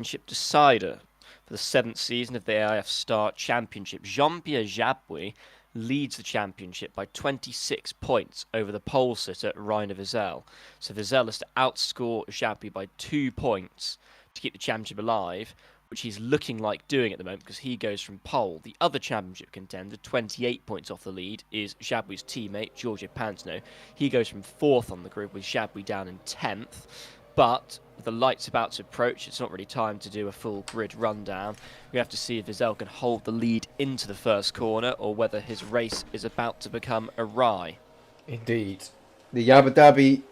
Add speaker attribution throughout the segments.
Speaker 1: championship decider for the 7th season of the AIF Star Championship. Jean-Pierre Jabouille leads the championship by 26 points over the pole sitter Rainer Wiesel. So Wiesel has to outscore Jabouille by 2 points to keep the championship alive, which he's looking like doing at the moment because he goes from pole. The other championship contender, 28 points off the lead, is Jabouille's teammate, Giorgio Pantano. He goes from 4th on the grid with Jabouille down in 10th. But with the lights about to approach, it's not really time to do a full grid rundown. We have to see if Wiesel can hold the lead into the first corner or whether his race is about to become awry.
Speaker 2: Indeed. The Abu Dhabi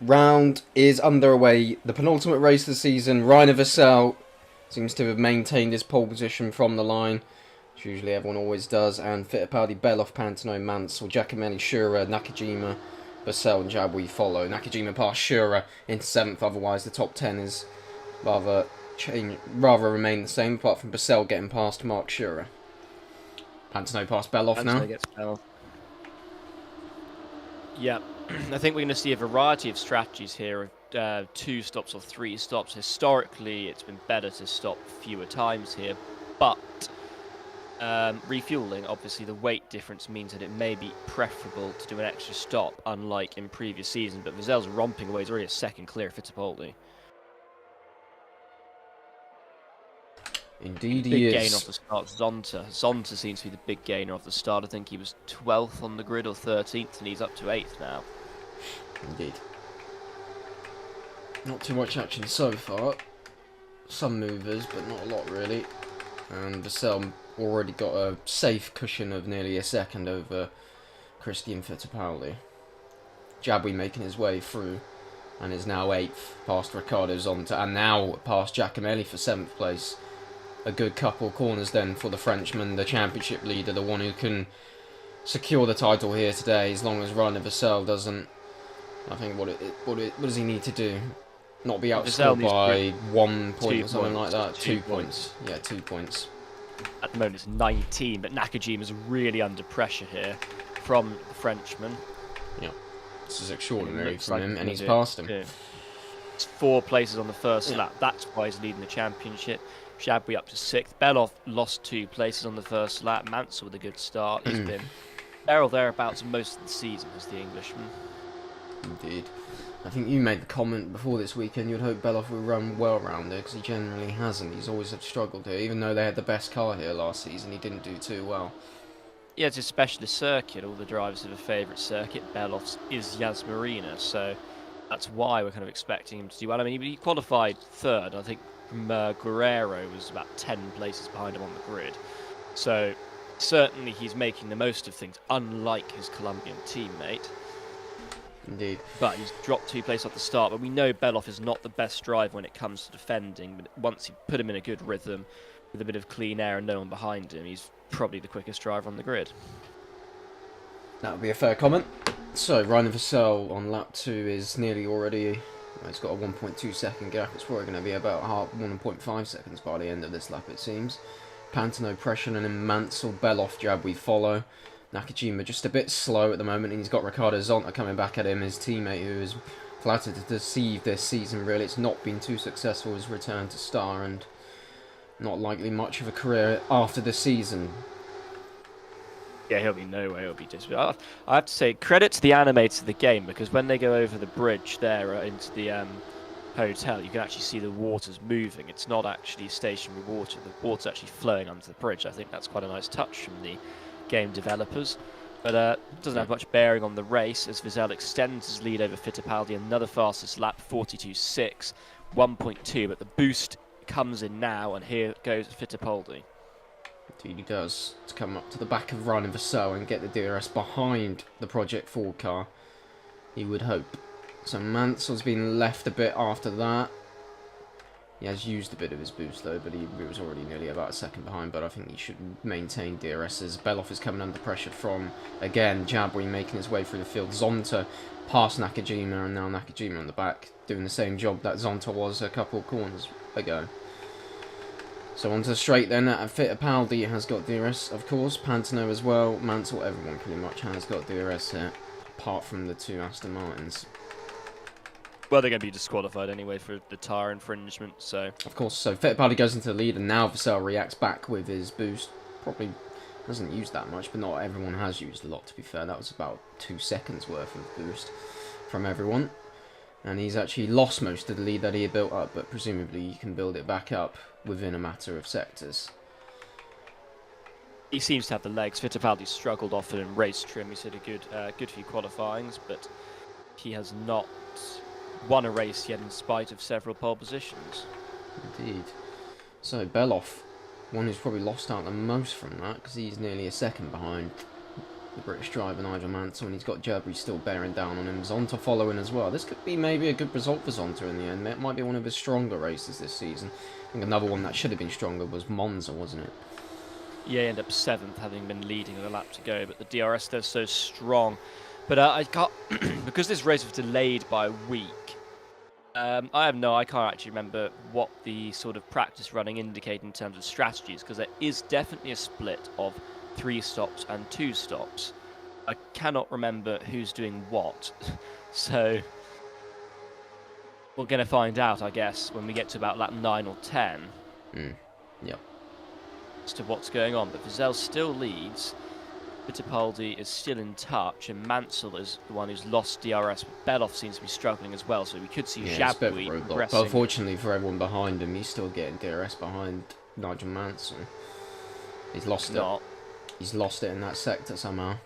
Speaker 2: round is underway. The penultimate race of the season. Rainer Wiesel seems to have maintained his pole position from the line, which usually everyone always does. And Fittipaldi, Belov, Pantano, Mansell, Giacomelli, Shura, Nakajima, Wiesel and Jabouille follow. Nakajima past Shura into 7th, otherwise the top 10 is rather remain the same, apart from Wiesel getting past Mark Shura. Pantano past Belov now.
Speaker 1: Gets Belov. Yeah, I think we're going to see a variety of strategies here of 2 stops or 3 stops. Historically, it's been better to stop fewer times here, but refueling, obviously the weight difference means that it may be preferable to do an extra stop, unlike in previous seasons. But Wiesel's romping away. He's already a 2nd clear of Fittipaldi.
Speaker 2: Indeed he
Speaker 1: big
Speaker 2: is.
Speaker 1: gain off the start, Zonta. Zonta seems to be the big gainer off the start. I think he was 12th on the grid or 13th, and he's up to 8th now.
Speaker 2: Indeed. Not too much action so far. Some movers, but not a lot really. And Wiesel already got a safe cushion of nearly a second over Christian Fittipaldi. Jabouille making his way through and is now 8th past Riccardo Zonta, and now past Giacomelli for 7th place. A good couple corners then for the Frenchman, the championship leader, the one who can secure the title here today, as long as Rainer Wiesel doesn't. I think what does he need to do? Not be outscored by 1 point or something like that. 2 points. Yeah, 2 points.
Speaker 1: At the moment it's 19, but Nakajima's really under pressure here from the Frenchman.
Speaker 2: Yeah, this is extraordinary from him, and he's passed him.
Speaker 1: It's 4 places on the first lap. That's why he's leading the championship. Jabouille up to 6th. Belov lost 2 places on the first lap. Mansell with a good start. He's been there or thereabouts most of the season as the Englishman.
Speaker 2: Indeed. I think you made the comment before this weekend you'd hope Belov would run well around there, because he generally hasn't. He's always struggled here. Even though they had the best car here last season, he didn't do too well.
Speaker 1: Yeah, it's a specialist circuit. All the drivers have a favourite circuit. Belov's is Marina, so that's why we're kind of expecting him to do well. I mean, he qualified 3rd. I think Guerrero was about 10 places behind him on the grid. So certainly he's making the most of things, unlike his Colombian teammate.
Speaker 2: Indeed.
Speaker 1: But he's dropped 2 places off the start. But we know Belov is not the best driver when it comes to defending. But once you put him in a good rhythm, with a bit of clean air and no one behind him, he's probably the quickest driver on the grid.
Speaker 2: That would be a fair comment. So, Rainer Wiesel on lap 2 is nearly already... It's got a 1.2 second gap. It's probably going to be about 1.5 seconds by the end of this lap, it seems. Pantano pressuring him, Mansell, Belov, Jabouille follow. Nakajima just a bit slow at the moment, and he's got Riccardo Zonta coming back at him, his teammate who is flattered to deceive this season, really. It's not been too successful, his return to Star, and not likely much of a career after the season.
Speaker 1: Yeah, he'll be nowhere. He'll be just. I have to say, credit to the animators of the game, because when they go over the bridge there into the hotel, you can actually see the water's moving. It's not actually stationary water. The water's actually flowing under the bridge. I think that's quite a nice touch from the game developers. But it doesn't have much bearing on the race, as Wiesel extends his lead over Fittipaldi. Another fastest lap, 42.6, 1.2. But the boost comes in now, and here goes Fittipaldi.
Speaker 2: Indeed he does, to come up to the back of Rainer Wiesel and get the DRS behind the Project Ford car, he would hope. So Mansell's been left a bit after that. He has used a bit of his boost though, but he was already nearly about a second behind, but I think he should maintain DRS's. Belov is coming under pressure from, again, Jabouille making his way through the field. Zonta past Nakajima, and now Nakajima on the back, doing the same job that Zonta was a couple of corners ago. So onto the straight then, Fittipaldi has got DRS, of course, Pantano as well, Mansell, everyone pretty much has got DRS here, apart from the 2 Aston Martins.
Speaker 1: Well, they're going to be disqualified anyway for the tyre infringement, so...
Speaker 2: Of course, so Fittipaldi goes into the lead, and now Vassell reacts back with his boost. Probably doesn't use that much, but not everyone has used a lot, to be fair. That was about 2 seconds worth of boost from everyone. And he's actually lost most of the lead that he had built up, but presumably you can build it back up within a matter of sectors.
Speaker 1: He seems to have the legs. Fittipaldi struggled often in race trim. He's had a good few qualifyings, but he has not won a race yet in spite of several pole positions.
Speaker 2: Indeed. So Beloff, one who's probably lost out the most from that, because he's nearly a second behind the British driver Nigel Mansell, and he's got Jabri still bearing down on him. Zonta following as well. This could be maybe a good result for Zonta in the end. It might be one of his stronger races this season. I think another one that should have been stronger was Monza, wasn't it?
Speaker 1: Yeah, he ended up 7th, having been leading with a lap to go, but the DRS they're so strong. But I can't, because this race was delayed by a week, I can't actually remember what the sort of practice running indicated in terms of strategies, because there is definitely a split of 3 stops and 2 stops. I cannot remember who's doing what, so we're going to find out, I guess, when we get to about lap 9 or 10.
Speaker 2: Yep.
Speaker 1: As to what's going on, but Vassell still leads. Fittipaldi is still in touch, and Mansell is the one who's lost DRS, but Beloff seems to be struggling as well, so we could see Jabouille progressing.
Speaker 2: But unfortunately for everyone behind him, he's still getting DRS behind Nigel Mansell. He's lost it. He's lost it in that sector somehow.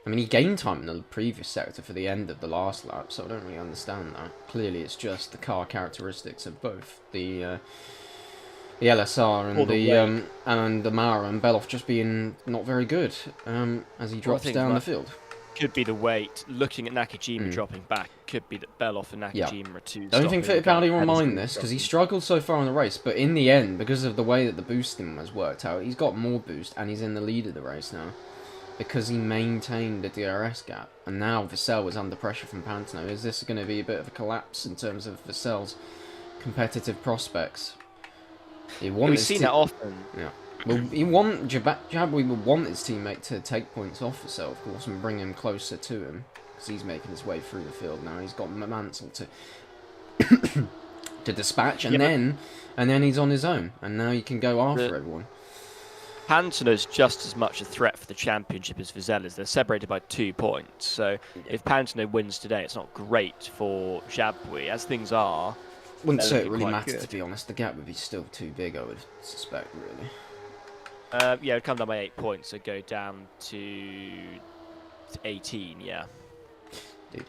Speaker 2: I mean, he gained time in the previous sector for the end of the last lap, so I don't really understand that. Clearly, it's just the car characteristics of both the LSR and the Mara, and Beloff just being not very good as he drops down the field.
Speaker 1: Could be the weight. Looking at Nakajima dropping back, could be that Beloff and Nakajima are too.
Speaker 2: Don't think Fittipaldi will mind this, because he struggled so far in the race, but in the end, because of the way that the boosting has worked out, he's got more boost, and he's in the lead of the race now, because he maintained the DRS gap, and now Vassell is under pressure from Pantano. Is this going to be a bit of a collapse in terms of Vassell's competitive prospects?
Speaker 1: We've seen that often.
Speaker 2: Yeah. Well, Jabouille would want his teammate to take points off Vassell, of course, and bring him closer to him, because he's making his way through the field now. He's got Mansell to to dispatch, and then he's on his own, and now he can go after everyone.
Speaker 1: Pantano's just as much a threat for the championship as Vassell is. They're separated by 2 points, so if Pantano wins today, it's not great for Jabouille. As things are,
Speaker 2: wouldn't say it really matters, to be honest. The gap would be still too big, I would suspect, really.
Speaker 1: Yeah, it would come down by 8 points, so go down to 18, yeah.
Speaker 2: Indeed.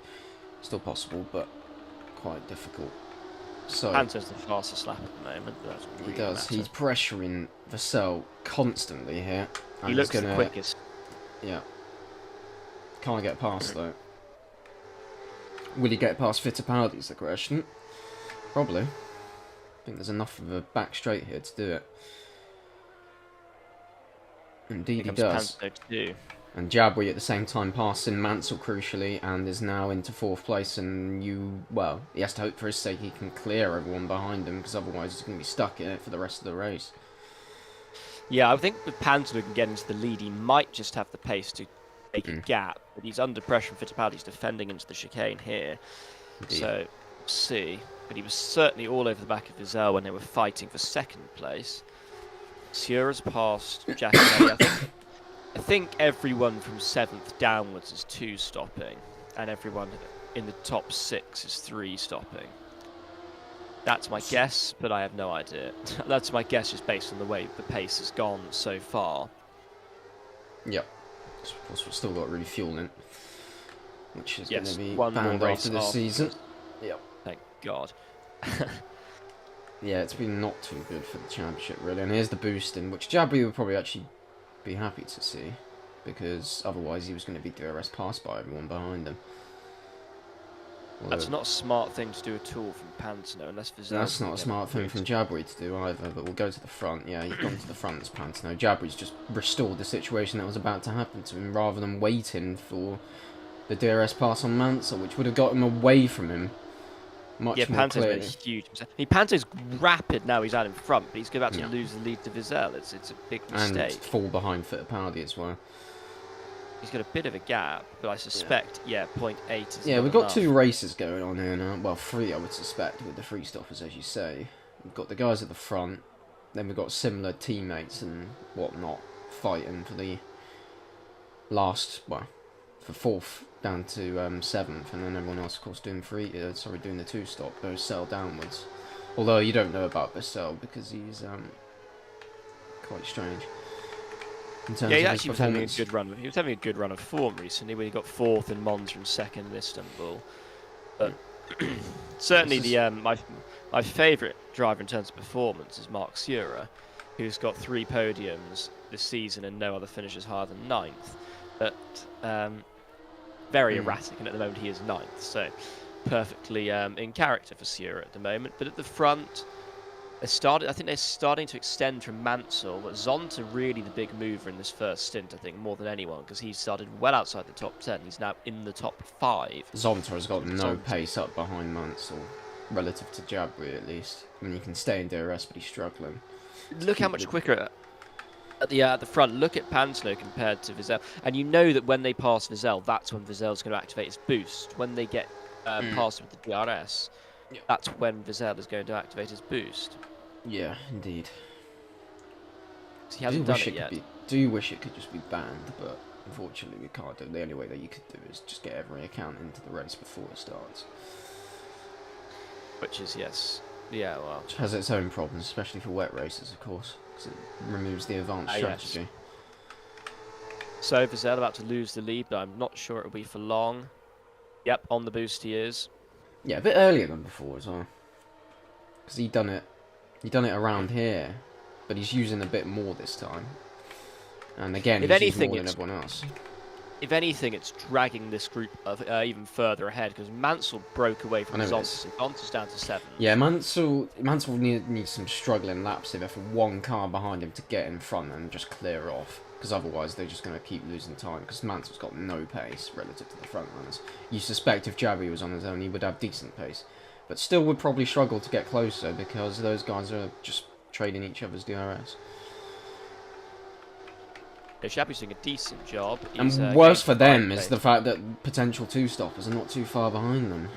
Speaker 2: Still possible, but quite difficult. So
Speaker 1: Pantano's the fastest lap at the moment. But that's really
Speaker 2: he does.
Speaker 1: matter.
Speaker 2: He's pressuring Vassell constantly here.
Speaker 1: He looks the quickest.
Speaker 2: Yeah. Can't get past, though. Will he get past Fittipaldi is the question. Probably. I think there's enough of a back straight here to do it. Indeed he does. And Jabouille at the same time passing Mansell crucially, and is now into 4th place, and he has to hope for his sake he can clear everyone behind him, because otherwise he's going to be stuck in it for the rest of the race. Yeah,
Speaker 1: I think with Pantano can get into the lead, he might just have the pace to make a gap, but he's under pressure from Fittipaldi. He's defending into the chicane here. Indeed. So, we'll see. But he was certainly all over the back of Vassell when they were fighting for 2nd place. Sierra's passed Giacomelli. I think everyone from 7th downwards is 2 stopping, and everyone in the top 6 is 3 stopping. That's my guess, but I have no idea. That's my guess just based on the way the pace has gone so far.
Speaker 2: Yep. Of course, we've still got refueling, which is going to be
Speaker 1: one
Speaker 2: banned
Speaker 1: more
Speaker 2: after this season. Yep.
Speaker 1: Thank God.
Speaker 2: Yeah, it's been not too good for the championship, really. And here's the boosting, which Jabouille would probably actually be happy to see, because otherwise he was going to be DRS passed by everyone behind him.
Speaker 1: That's not a smart thing to do at all from Pantano, unless Vassell.
Speaker 2: That's not a smart thing from Jabouille to do either, but we'll go to the front. Yeah, he's gone to the front as Pantano. Jabouille's just restored the situation that was about to happen to him, rather than waiting for the DRS pass on Mansell, which would have got him away from him much more
Speaker 1: Pantano's
Speaker 2: clearly.
Speaker 1: been a huge mistake. I mean, Pantano's rapid now, he's out in front, but he's about to lose the lead to Vassell. It's a big mistake.
Speaker 2: And fall behind Fittipaldi as well.
Speaker 1: Fall behind Fittipaldi as well.
Speaker 2: Yeah,
Speaker 1: It's a big mistake.
Speaker 2: Indeed.
Speaker 1: He's got a bit of a gap, but I suspect, yeah, 0.8 is
Speaker 2: Yeah,
Speaker 1: not
Speaker 2: we've got
Speaker 1: enough.
Speaker 2: 2 races going on here now. Well, 3 I would suspect with the free stoppers, as you say. We've got the guys at the front, then we've got similar teammates and whatnot fighting for the last, well, for 4th down to 7th, and then everyone else, of course, doing doing the 2-stop, Bessel downwards. Although you don't know about Bessel because he's quite strange in terms
Speaker 1: Yeah, he
Speaker 2: of his
Speaker 1: actually was having a
Speaker 2: performance.
Speaker 1: good run. He was having a good run of form recently, when he got 4th in Monza and 2nd in Istanbul. But certainly, my favourite driver in terms of performance is Mark Sura, who's got 3 podiums this season and no other finishes higher than 9th. But very erratic, and at the moment he is 9th, so perfectly in character for Sura at the moment. But at the front, I think they're starting to extend from Mansell, but Zonta really the big mover in this first stint, I think, more than anyone, because he started well outside the top 10. He's now in the top 5.
Speaker 2: Zonta has got no pace up behind Mansell, relative to Jabri at least. I mean, you can stay in DRS, but he's struggling.
Speaker 1: Look how much quicker at the front. Look at Pantano compared to Vizelle. And you know that when they pass Vizelle, that's when Vizelle's going to activate his boost. When they get past with the DRS, that's when Vizelle is going to activate his boost.
Speaker 2: Yeah, indeed.
Speaker 1: He hasn't done it yet.
Speaker 2: Do wish it could just be banned, but unfortunately we can't do it. The only way that you could do is just get every account into the race before it starts.
Speaker 1: Which is, yes. Yeah, well.
Speaker 2: Which has its own problems, especially for wet races, of course, because it removes the advanced strategy.
Speaker 1: Yes. So Vizelle about to lose the lead, but I'm not sure it'll be for long. Yep, on the boost he is.
Speaker 2: Yeah, a bit earlier than before as well. Because he done it around here, but he's using a bit more this time. And again, he's using more than everyone else.
Speaker 1: If anything, it's dragging this group even further ahead, because Mansell broke away from Zonta, so Zonta's down to 7.
Speaker 2: Yeah, Mansell needs some struggling laps if for one car behind him to get in front and just clear off, because otherwise they're just going to keep losing time, because Mansell's got no pace relative to the front runners. You suspect if Jabby was on his own, he would have decent pace, but still would probably struggle to get closer, because those guys are just trading each other's DRS.
Speaker 1: Shabby's doing a decent job.
Speaker 2: And worse for them is the fact that potential 2-stoppers are not too far behind them.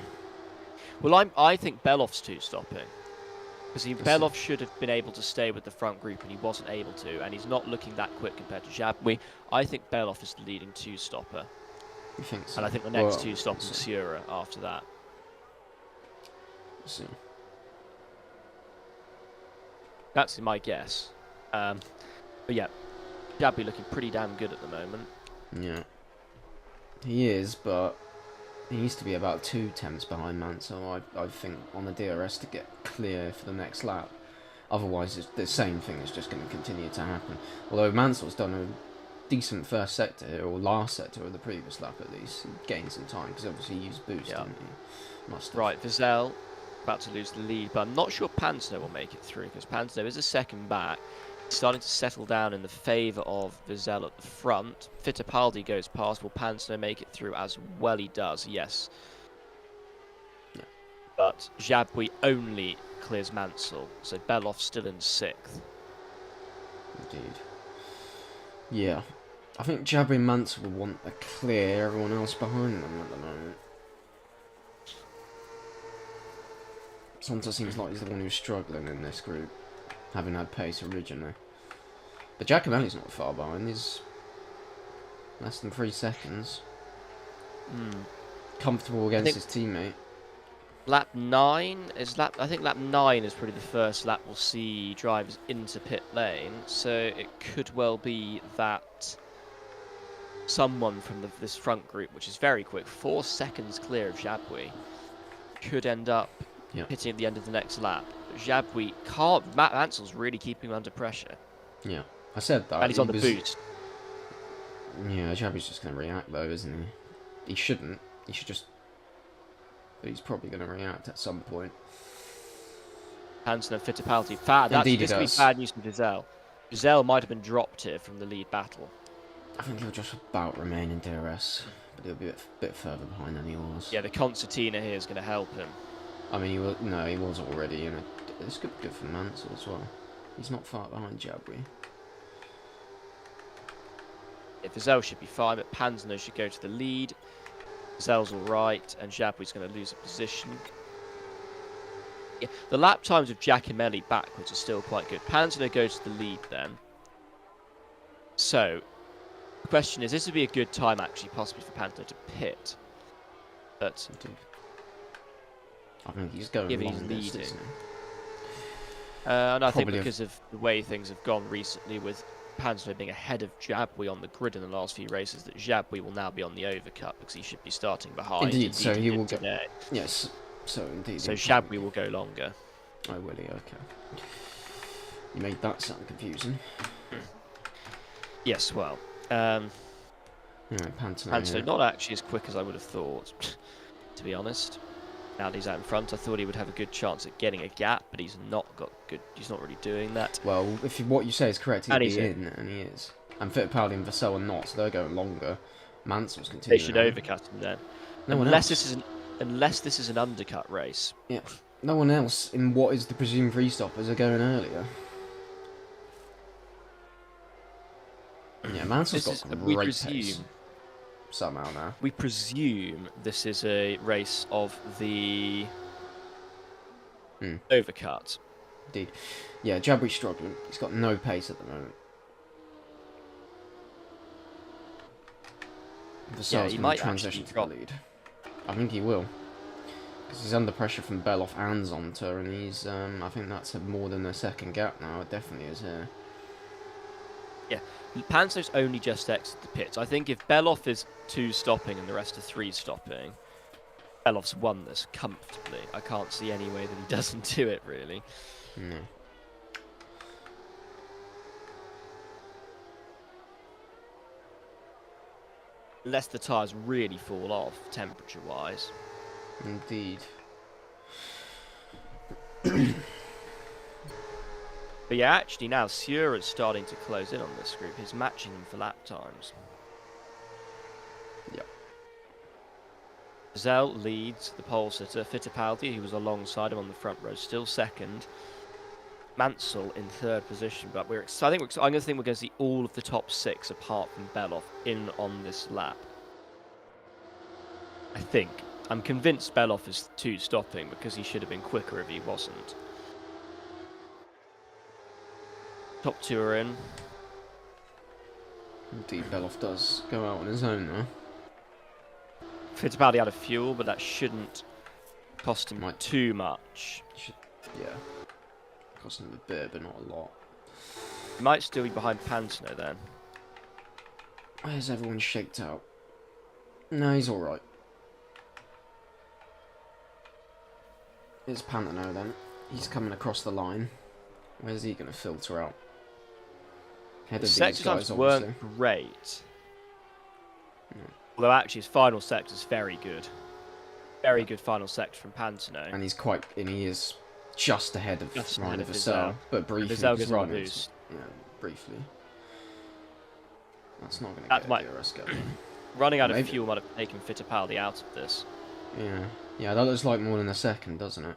Speaker 1: Well, I think Beloff's 2-stopping. Because Beloff should have been able to stay with the front group, and he wasn't able to, and he's not looking that quick compared to Jabwi. I think Beloff is the leading 2-stopper.
Speaker 2: You think so?
Speaker 1: And I think the next 2-stopper is Sura after that.
Speaker 2: Let's see.
Speaker 1: That's my guess. But yeah. Jabby looking pretty damn good at the moment.
Speaker 2: Yeah. He is, but he needs to be about 2 tenths behind Mansell, I think, on the DRS to get clear for the next lap. Otherwise, the same thing is just going to continue to happen. Although Mansell's done a decent first sector here, or last sector of the previous lap at least. He gained some time, because obviously he used boost, didn't he? Must have.
Speaker 1: Right, Vizelle about to lose the lead, but I'm not sure Pantano will make it through, because Pantano is a second back. Starting to settle down in the favour of Vizelle at the front. Fittipaldi goes past. Will Pantano make it through? As well he does, yes.
Speaker 2: Yeah.
Speaker 1: But Jabwi only clears Mansell, so Beloff still in 6th.
Speaker 2: Indeed. Yeah. I think Jabri and Mansell will want to clear everyone else behind them at the moment. Zonta seems like he's the one who's struggling in this group, having had pace originally. But Giacomelli's not far behind, he's less than 3 seconds. Comfortable against his teammate.
Speaker 1: Lap 9 is I think lap 9 is probably the first lap we'll see drivers into pit lane, so it could well be that someone from this front group, which is very quick, 4 seconds clear of Jabwi, could end up hitting at the end of the next lap. Jabwi can't. Mansell's really keeping him under pressure.
Speaker 2: Yeah, I said that.
Speaker 1: And he's on the boost.
Speaker 2: Yeah, Jabbi's just going to react though, isn't he? He shouldn't. He should just. But he's probably going to react at some point.
Speaker 1: Hansen and Fittipaldi. This could be bad news for Vizelle. Vizelle might have been dropped here from the lead battle.
Speaker 2: I think he'll just about remain in DRS, but he'll be a bit further behind than he was.
Speaker 1: Yeah, the concertina here is going to help him.
Speaker 2: I mean, he was already in a. It's good for Mansell as well. He's not far behind Jabri.
Speaker 1: Vizel should be fine, but Panzano should go to the lead. Vizel's all right, and Jabou's going to lose a position. Yeah, the lap times of Giacomelli backwards are still quite good. Panzano goes to the lead then. So, the question is, this would be a good time actually possibly for Panzano to pit. But
Speaker 2: I think he's going
Speaker 1: given
Speaker 2: long
Speaker 1: he's
Speaker 2: this,
Speaker 1: leading.
Speaker 2: isn't
Speaker 1: And I think because of the way things have gone recently with Panzano being ahead of Jabouis on the grid in the last few races, that Jabouis will now be on the overcut because he should be starting behind.
Speaker 2: Indeed, so he will go.
Speaker 1: Today.
Speaker 2: Yes, so indeed.
Speaker 1: So Jabouis will go longer.
Speaker 2: Oh, will he? Okay. You made that sound confusing.
Speaker 1: Yes, well.
Speaker 2: Panzano,
Speaker 1: not actually as quick as I would have thought, to be honest. Now that he's out in front, I thought he would have a good chance at getting a gap, but he's not got good. He's not really doing that.
Speaker 2: Well, if what you say is correct, he'll be
Speaker 1: in,
Speaker 2: and he is. And Fittipaldi and Vassell are not, so they're going longer. Mansell's continuing.
Speaker 1: They should overcut him then, unless this is an undercut race.
Speaker 2: Yeah, no one else in what is the presumed free stoppers are going earlier. Yeah, Mansell's got great pace. Somehow now.
Speaker 1: We presume this is a race of the overcut.
Speaker 2: Indeed. Yeah, Jabou's struggling. He's got no pace at the moment. Vassell's
Speaker 1: he
Speaker 2: going
Speaker 1: might
Speaker 2: to transition to the
Speaker 1: drop.
Speaker 2: lead. I think he will. Because he's under pressure from Beloff and Zonta, and he's, I think that's more than a second gap now. It definitely is here.
Speaker 1: Yeah, Panzano's only just exited the pits. I think if Beloff is 2 stopping and the rest are 3 stopping, Beloff's won this comfortably. I can't see any way that he doesn't do it, really.
Speaker 2: No.
Speaker 1: Unless the tyres really fall off, temperature-wise.
Speaker 2: Indeed.
Speaker 1: But yeah, actually now, Sierra's starting to close in on this group. He's matching them for lap times.
Speaker 2: Yep.
Speaker 1: Zell leads the pole sitter. Fittipaldi, who was alongside him on the front row, still second. Mansell in 3rd position, but I'm going to think we're going to see all of the top 6 apart from Beloff in on this lap. I think. I'm convinced Beloff is 2 stopping because he should have been quicker if he wasn't. Top 2 are in.
Speaker 2: Indeed, Beloff does go out on his own though.
Speaker 1: Fittipaldi out of fuel, but that shouldn't cost him too much.
Speaker 2: Yeah. Cost him a bit, but not a lot.
Speaker 1: He might still be behind Panzano then.
Speaker 2: Where's everyone shaked out? No, he's alright. It's Panzano then. He's coming across the line. Where's he going to filter out? Head of these
Speaker 1: sector
Speaker 2: guys,
Speaker 1: times
Speaker 2: obviously.
Speaker 1: weren't great.
Speaker 2: No.
Speaker 1: Although actually his final sector is very good. Very good final sector from Panzano.
Speaker 2: And he is just ahead of Ryan Vassell. But briefly,
Speaker 1: Vassell gets a
Speaker 2: Ryan
Speaker 1: boost.
Speaker 2: Yeah, briefly. That's not going to get DRS going.
Speaker 1: Running out of fuel might have taken Fittipaldi out of this.
Speaker 2: Yeah. Yeah, that looks like more than a second, doesn't it?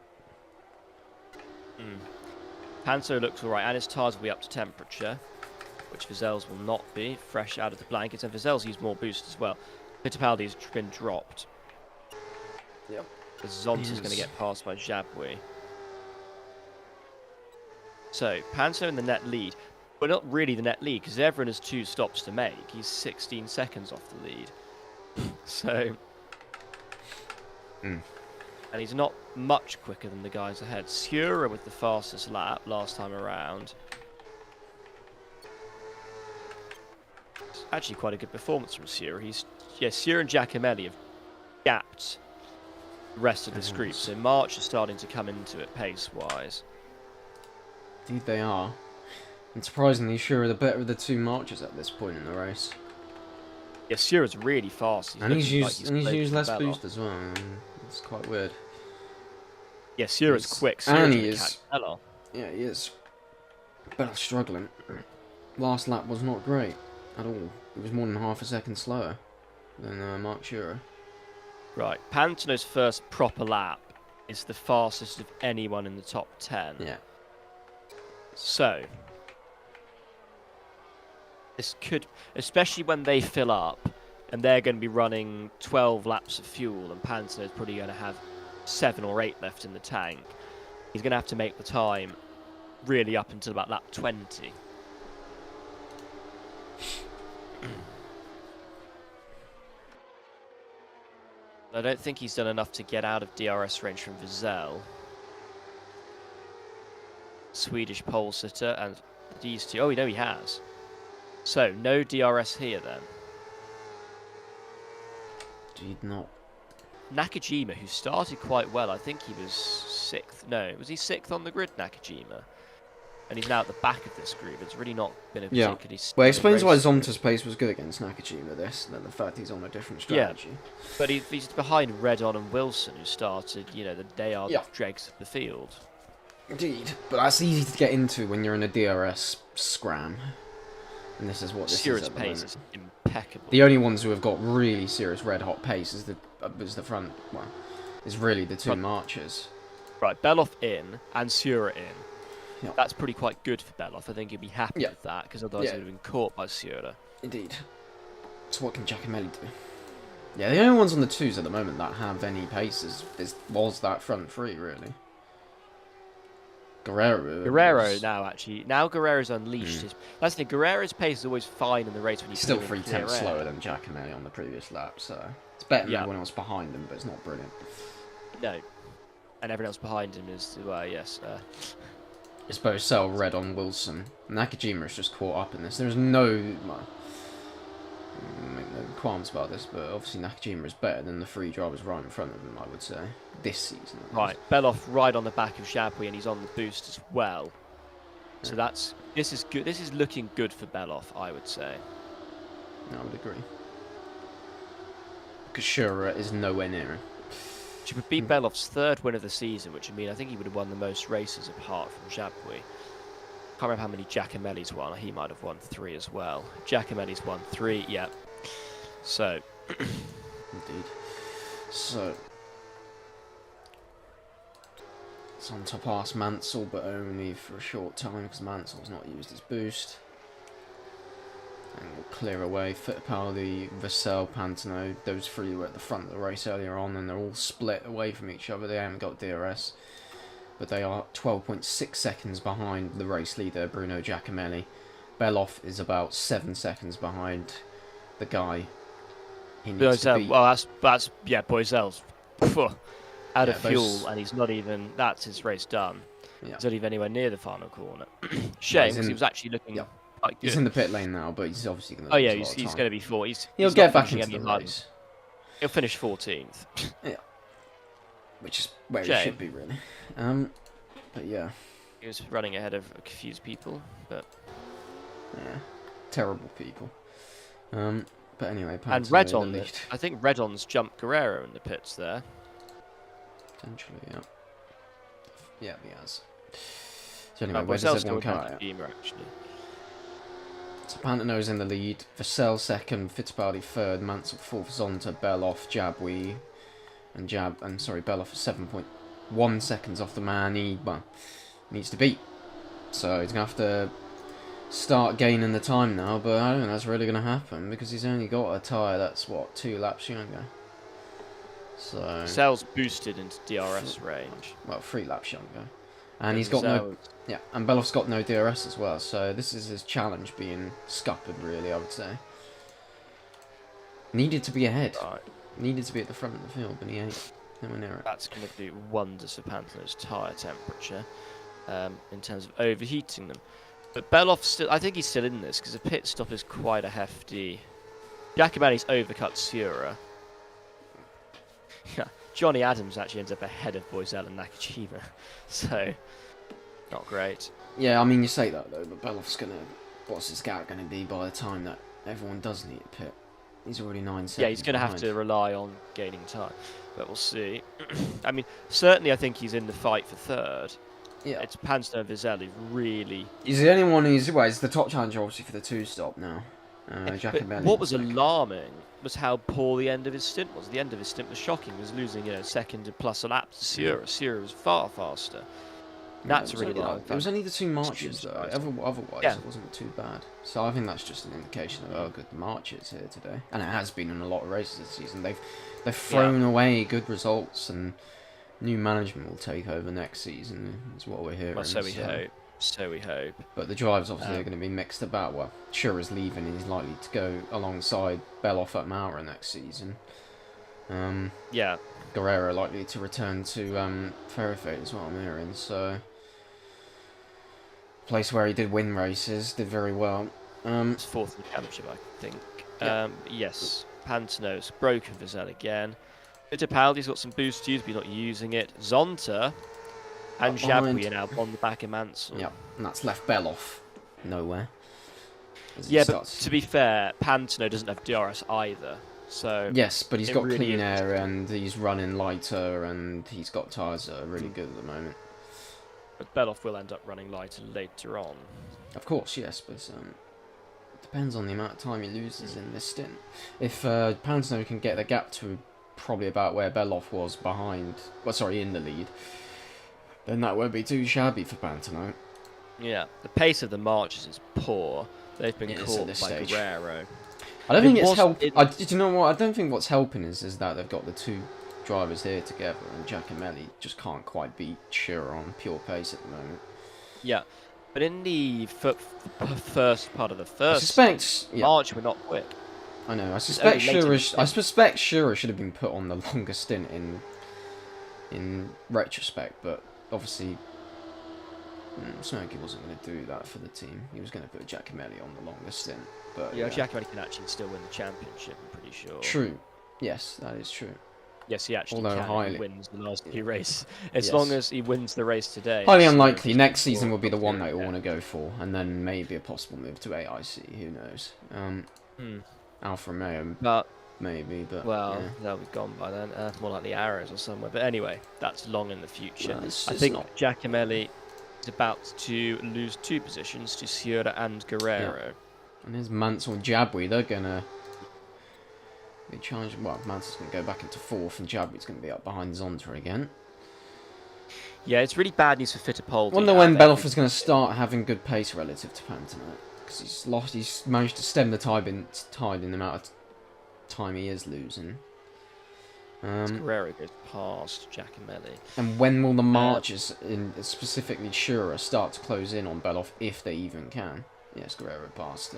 Speaker 1: Panzo looks alright, and his tyres will be up to temperature, which Vazell's will not be, fresh out of the blankets, and Vazell's used more boost as well. Fittipaldi has been dropped.
Speaker 2: Yep.
Speaker 1: Zonta's going to get passed by Jabouis. So, Panzo in the net lead. Well, not really the net lead, because everyone has 2 stops to make. He's 16 seconds off the lead. So... And he's not much quicker than the guys ahead. Sura with the fastest lap last time around. It's actually quite a good performance from Sura. Sura and Giacomelli have gapped the rest of this group, so March is starting to come into it pace-wise.
Speaker 2: Indeed they are. And surprisingly, Sura are the better of the 2 marchers at this point in the race.
Speaker 1: Yeah, Sura's really fast.
Speaker 2: He's used less boost as well. It's quite weird.
Speaker 1: Yeah, Sura's quick.
Speaker 2: And he is. Yeah, he is. But struggling. Last lap was not great at all. It was more than half a second slower than Mark Sura.
Speaker 1: Right, Pantano's first proper lap is the fastest of anyone in the top 10.
Speaker 2: Yeah.
Speaker 1: So, This could, especially when they fill up, and they're going to be running 12 laps of fuel, and Pantano is probably going to have 7 or 8 left in the tank. He's going to have to make the time really up until about lap 20. I don't think he's done enough to get out of DRS range from Wiesel. Swedish pole sitter, and these two. Oh, no, he has. So, no DRS here then.
Speaker 2: Did not.
Speaker 1: Nakajima, who started quite well, I think he was 6th. No, was he 6th on the grid, Nakajima? And he's now at the back of this group. It's really not been a particularly...
Speaker 2: Well, it explains why Zonta's pace was good against Nakajima this, and then the fact he's on a different strategy.
Speaker 1: Yeah, but he's behind Redon and Wilson, who started, they are the dregs of the field.
Speaker 2: Indeed, but that's easy to get into when you're in a DRS scram. And this is what this
Speaker 1: Sierra's
Speaker 2: is at the
Speaker 1: pace
Speaker 2: moment.
Speaker 1: is impeccable.
Speaker 2: The only ones who have got really serious red-hot pace is the front, well, is really the two marchers.
Speaker 1: Right, Beloff in and Sierra in.
Speaker 2: Yep.
Speaker 1: That's pretty quite good for Beloff. I think he'd be happy
Speaker 2: Yep.
Speaker 1: with that, because otherwise he would have been caught by Sierra.
Speaker 2: Indeed. So what can Giacomelli do? Yeah, the only ones on the twos at the moment that have any paces was that front three, really. Guerrero
Speaker 1: now Guerrero's unleashed his. That's the thing. Guerrero's pace is always fine in the race when he's
Speaker 2: still 3/10 slower than Giacomelli on the previous lap, so it's better than everyone else behind him, but it's not brilliant.
Speaker 1: No, and everyone else behind him is yes.
Speaker 2: It's both Sell, Red on Wilson. Nakajima is just caught up in this. There's no qualms about this, but obviously Nakajima is better than the 3 drivers right in front of him, I would say, this season.
Speaker 1: Right, Beloff right on the back of Jabouille, and he's on the boost as well. So this is good. This is looking good for Beloff, I would say.
Speaker 2: I would agree. Because Shura is nowhere near him.
Speaker 1: Which would be Beloff's 3rd win of the season, which would mean I think he would have won the most races apart from Jabouille. Can't remember how many Giacomelli's won. He might have won 3 as well. Giacomelli's won 3, yeah. So.
Speaker 2: Indeed. So. It's on to pass Mansell, but only for a short time because Mansell's not used his boost. And we'll clear away Fittipaldi, Vassell, Pantano. Those 3 were at the front of the race earlier on, and they're all split away from each other. They haven't got DRS. But they are 12.6 seconds behind the race leader, Bruno Giacomelli. Beloff is about 7 seconds behind the guy he needs to beat.
Speaker 1: Well, that's Boisel's out of fuel, and he's not even. That's his race done.
Speaker 2: Yeah.
Speaker 1: He's not even anywhere near the final corner. Shame, because he was actually looking quite good.
Speaker 2: He's in the pit lane now, but he's obviously going to.
Speaker 1: Oh yeah, he's going to be 4.
Speaker 2: He'll get back into the race.
Speaker 1: He'll finish 14th.
Speaker 2: Yeah. Which is where he should be, really. But yeah.
Speaker 1: He was running ahead of confused people, but...
Speaker 2: Yeah. Terrible people. But anyway,
Speaker 1: and Redon, I think Redon's jumped Guerrero in the pits there.
Speaker 2: Potentially, yeah. Yeah, he has. So anyway, where's everyone come out?
Speaker 1: Actually.
Speaker 2: So Pantano's in the lead. Vassell 2nd, Fittipaldi 3rd, Mansell 4th, Zonta, Beloff, Jabouille, and Beloff is 7.1 seconds off the man he needs to beat. So he's going to have to start gaining the time now, but I don't think that's really going to happen because he's only got a tyre that's, 2 laps younger. So
Speaker 1: Cell's boosted into DRS range.
Speaker 2: Well, 3 laps younger. And he's got and Beloff's got no DRS as well, so this is his challenge being scuppered, really, I would say. Needed to be ahead.
Speaker 1: Right.
Speaker 2: Needed to be at the front of the field, but he ain't. Nowhere near it.
Speaker 1: That's going to do wonders for Pantano's tyre temperature in terms of overheating them. But Beloff still, I think he's still in this because the pit stop is quite a hefty. Giacomelli's overcut Sura. Yeah, Johnny Adams actually ends up ahead of Boisel and Nakajima, so not great.
Speaker 2: Yeah, I mean you say that though, but Beloff's what's his gap going to be by the time that everyone does need a pit? He's already 9 seconds.
Speaker 1: Yeah, he's going to have to rely on gaining time, but we'll see. I mean, certainly I think he's in the fight for 3rd.
Speaker 2: Yeah,
Speaker 1: it's Pantano and Wiesel who really.
Speaker 2: He's the only one who's he's the top challenger obviously for the 2-stop now.
Speaker 1: But what was alarming was how poor the end of his stint was. The end of his stint was shocking. He was losing, 2nd plus a lap to Sierra. Sierra was far faster. That's a really long.
Speaker 2: It was only the 2 marches though.
Speaker 1: Right.
Speaker 2: Otherwise,
Speaker 1: Yeah.
Speaker 2: it wasn't too bad. So I think that's just an indication of how good the march is here today, and it has been in a lot of races this season. They've thrown away good results, and new management will take over next season. Is what we're hearing.
Speaker 1: Well, so we hope. So we hope.
Speaker 2: But the drivers obviously are going to be mixed about. Well, Schurer's leaving, and he's likely to go alongside Beloff at Maura next season.
Speaker 1: Yeah.
Speaker 2: Guerrero likely to return to Ferrofate is what I'm hearing. So, place where he did win races, did very well.
Speaker 1: It's 4th in the championship, I think.
Speaker 2: Yeah.
Speaker 1: Yes. Pantano's broken Vizelle again. Fittipaldi's got some boost to use, but he's not using it. Zonta and Jabouille are now on the back of Mansell.
Speaker 2: Yeah, and that's left Beloff nowhere.
Speaker 1: Yeah, but to be fair, Pantano doesn't have DRS either. So
Speaker 2: yes, but he's got
Speaker 1: really
Speaker 2: clean air, and he's running lighter, and he's got tyres that are really good at the moment.
Speaker 1: But Beloff will end up running lighter later on.
Speaker 2: Of course, yes, but it depends on the amount of time he loses in this stint. If Pantano can get the gap to probably about where Beloff was behind, in the lead, then that won't be too shabby for Pantano.
Speaker 1: Yeah, the pace of the marches is poor. They've been caught by Guerrero.
Speaker 2: I don't think it's helping. Do you know what? I don't think what's helping is that they've got the 2 drivers here together, and Giacomelli just can't quite beat Scherer on pure pace at the moment.
Speaker 1: Yeah, but in the first part of the first March, we're not quick.
Speaker 2: I know. I suspect Scherer should have been put on the longer stint in retrospect, but obviously Smokey wasn't going to do that for the team. He was going to put Giacomelli on the longer stint. But
Speaker 1: yeah, Giacomelli can actually still win the championship, I'm pretty sure.
Speaker 2: True. Yes, that is true.
Speaker 1: Yes, he actually can. He wins the last 2 races. As long as he wins the race today.
Speaker 2: Highly unlikely. Next season will be the one that he'll want to go for, and then maybe a possible move to AIC. Who knows? Alfa Romeo, maybe, but
Speaker 1: well, they'll be gone by then. More like the Arrows or somewhere. But anyway, that's long in the future. I think Giacomelli is about to lose 2 positions to Sierra and Guerrero.
Speaker 2: Yeah. And there's Mansell and Jabouille. They're gonna be challenging. Well, Mansell's gonna go back into 4th, and Jabouille's gonna be up behind Zonta again.
Speaker 1: Yeah, it's really bad news for Fittipaldi.
Speaker 2: I wonder when Beloff is going to start having good pace relative to Pantano, because he's managed to stem the tide in the amount of time he is losing.
Speaker 1: Guerrero goes past Giacomelli.
Speaker 2: And when will the marches, specifically Scherer, start to close in on Beloff, if they even can? Yes, Guerrero past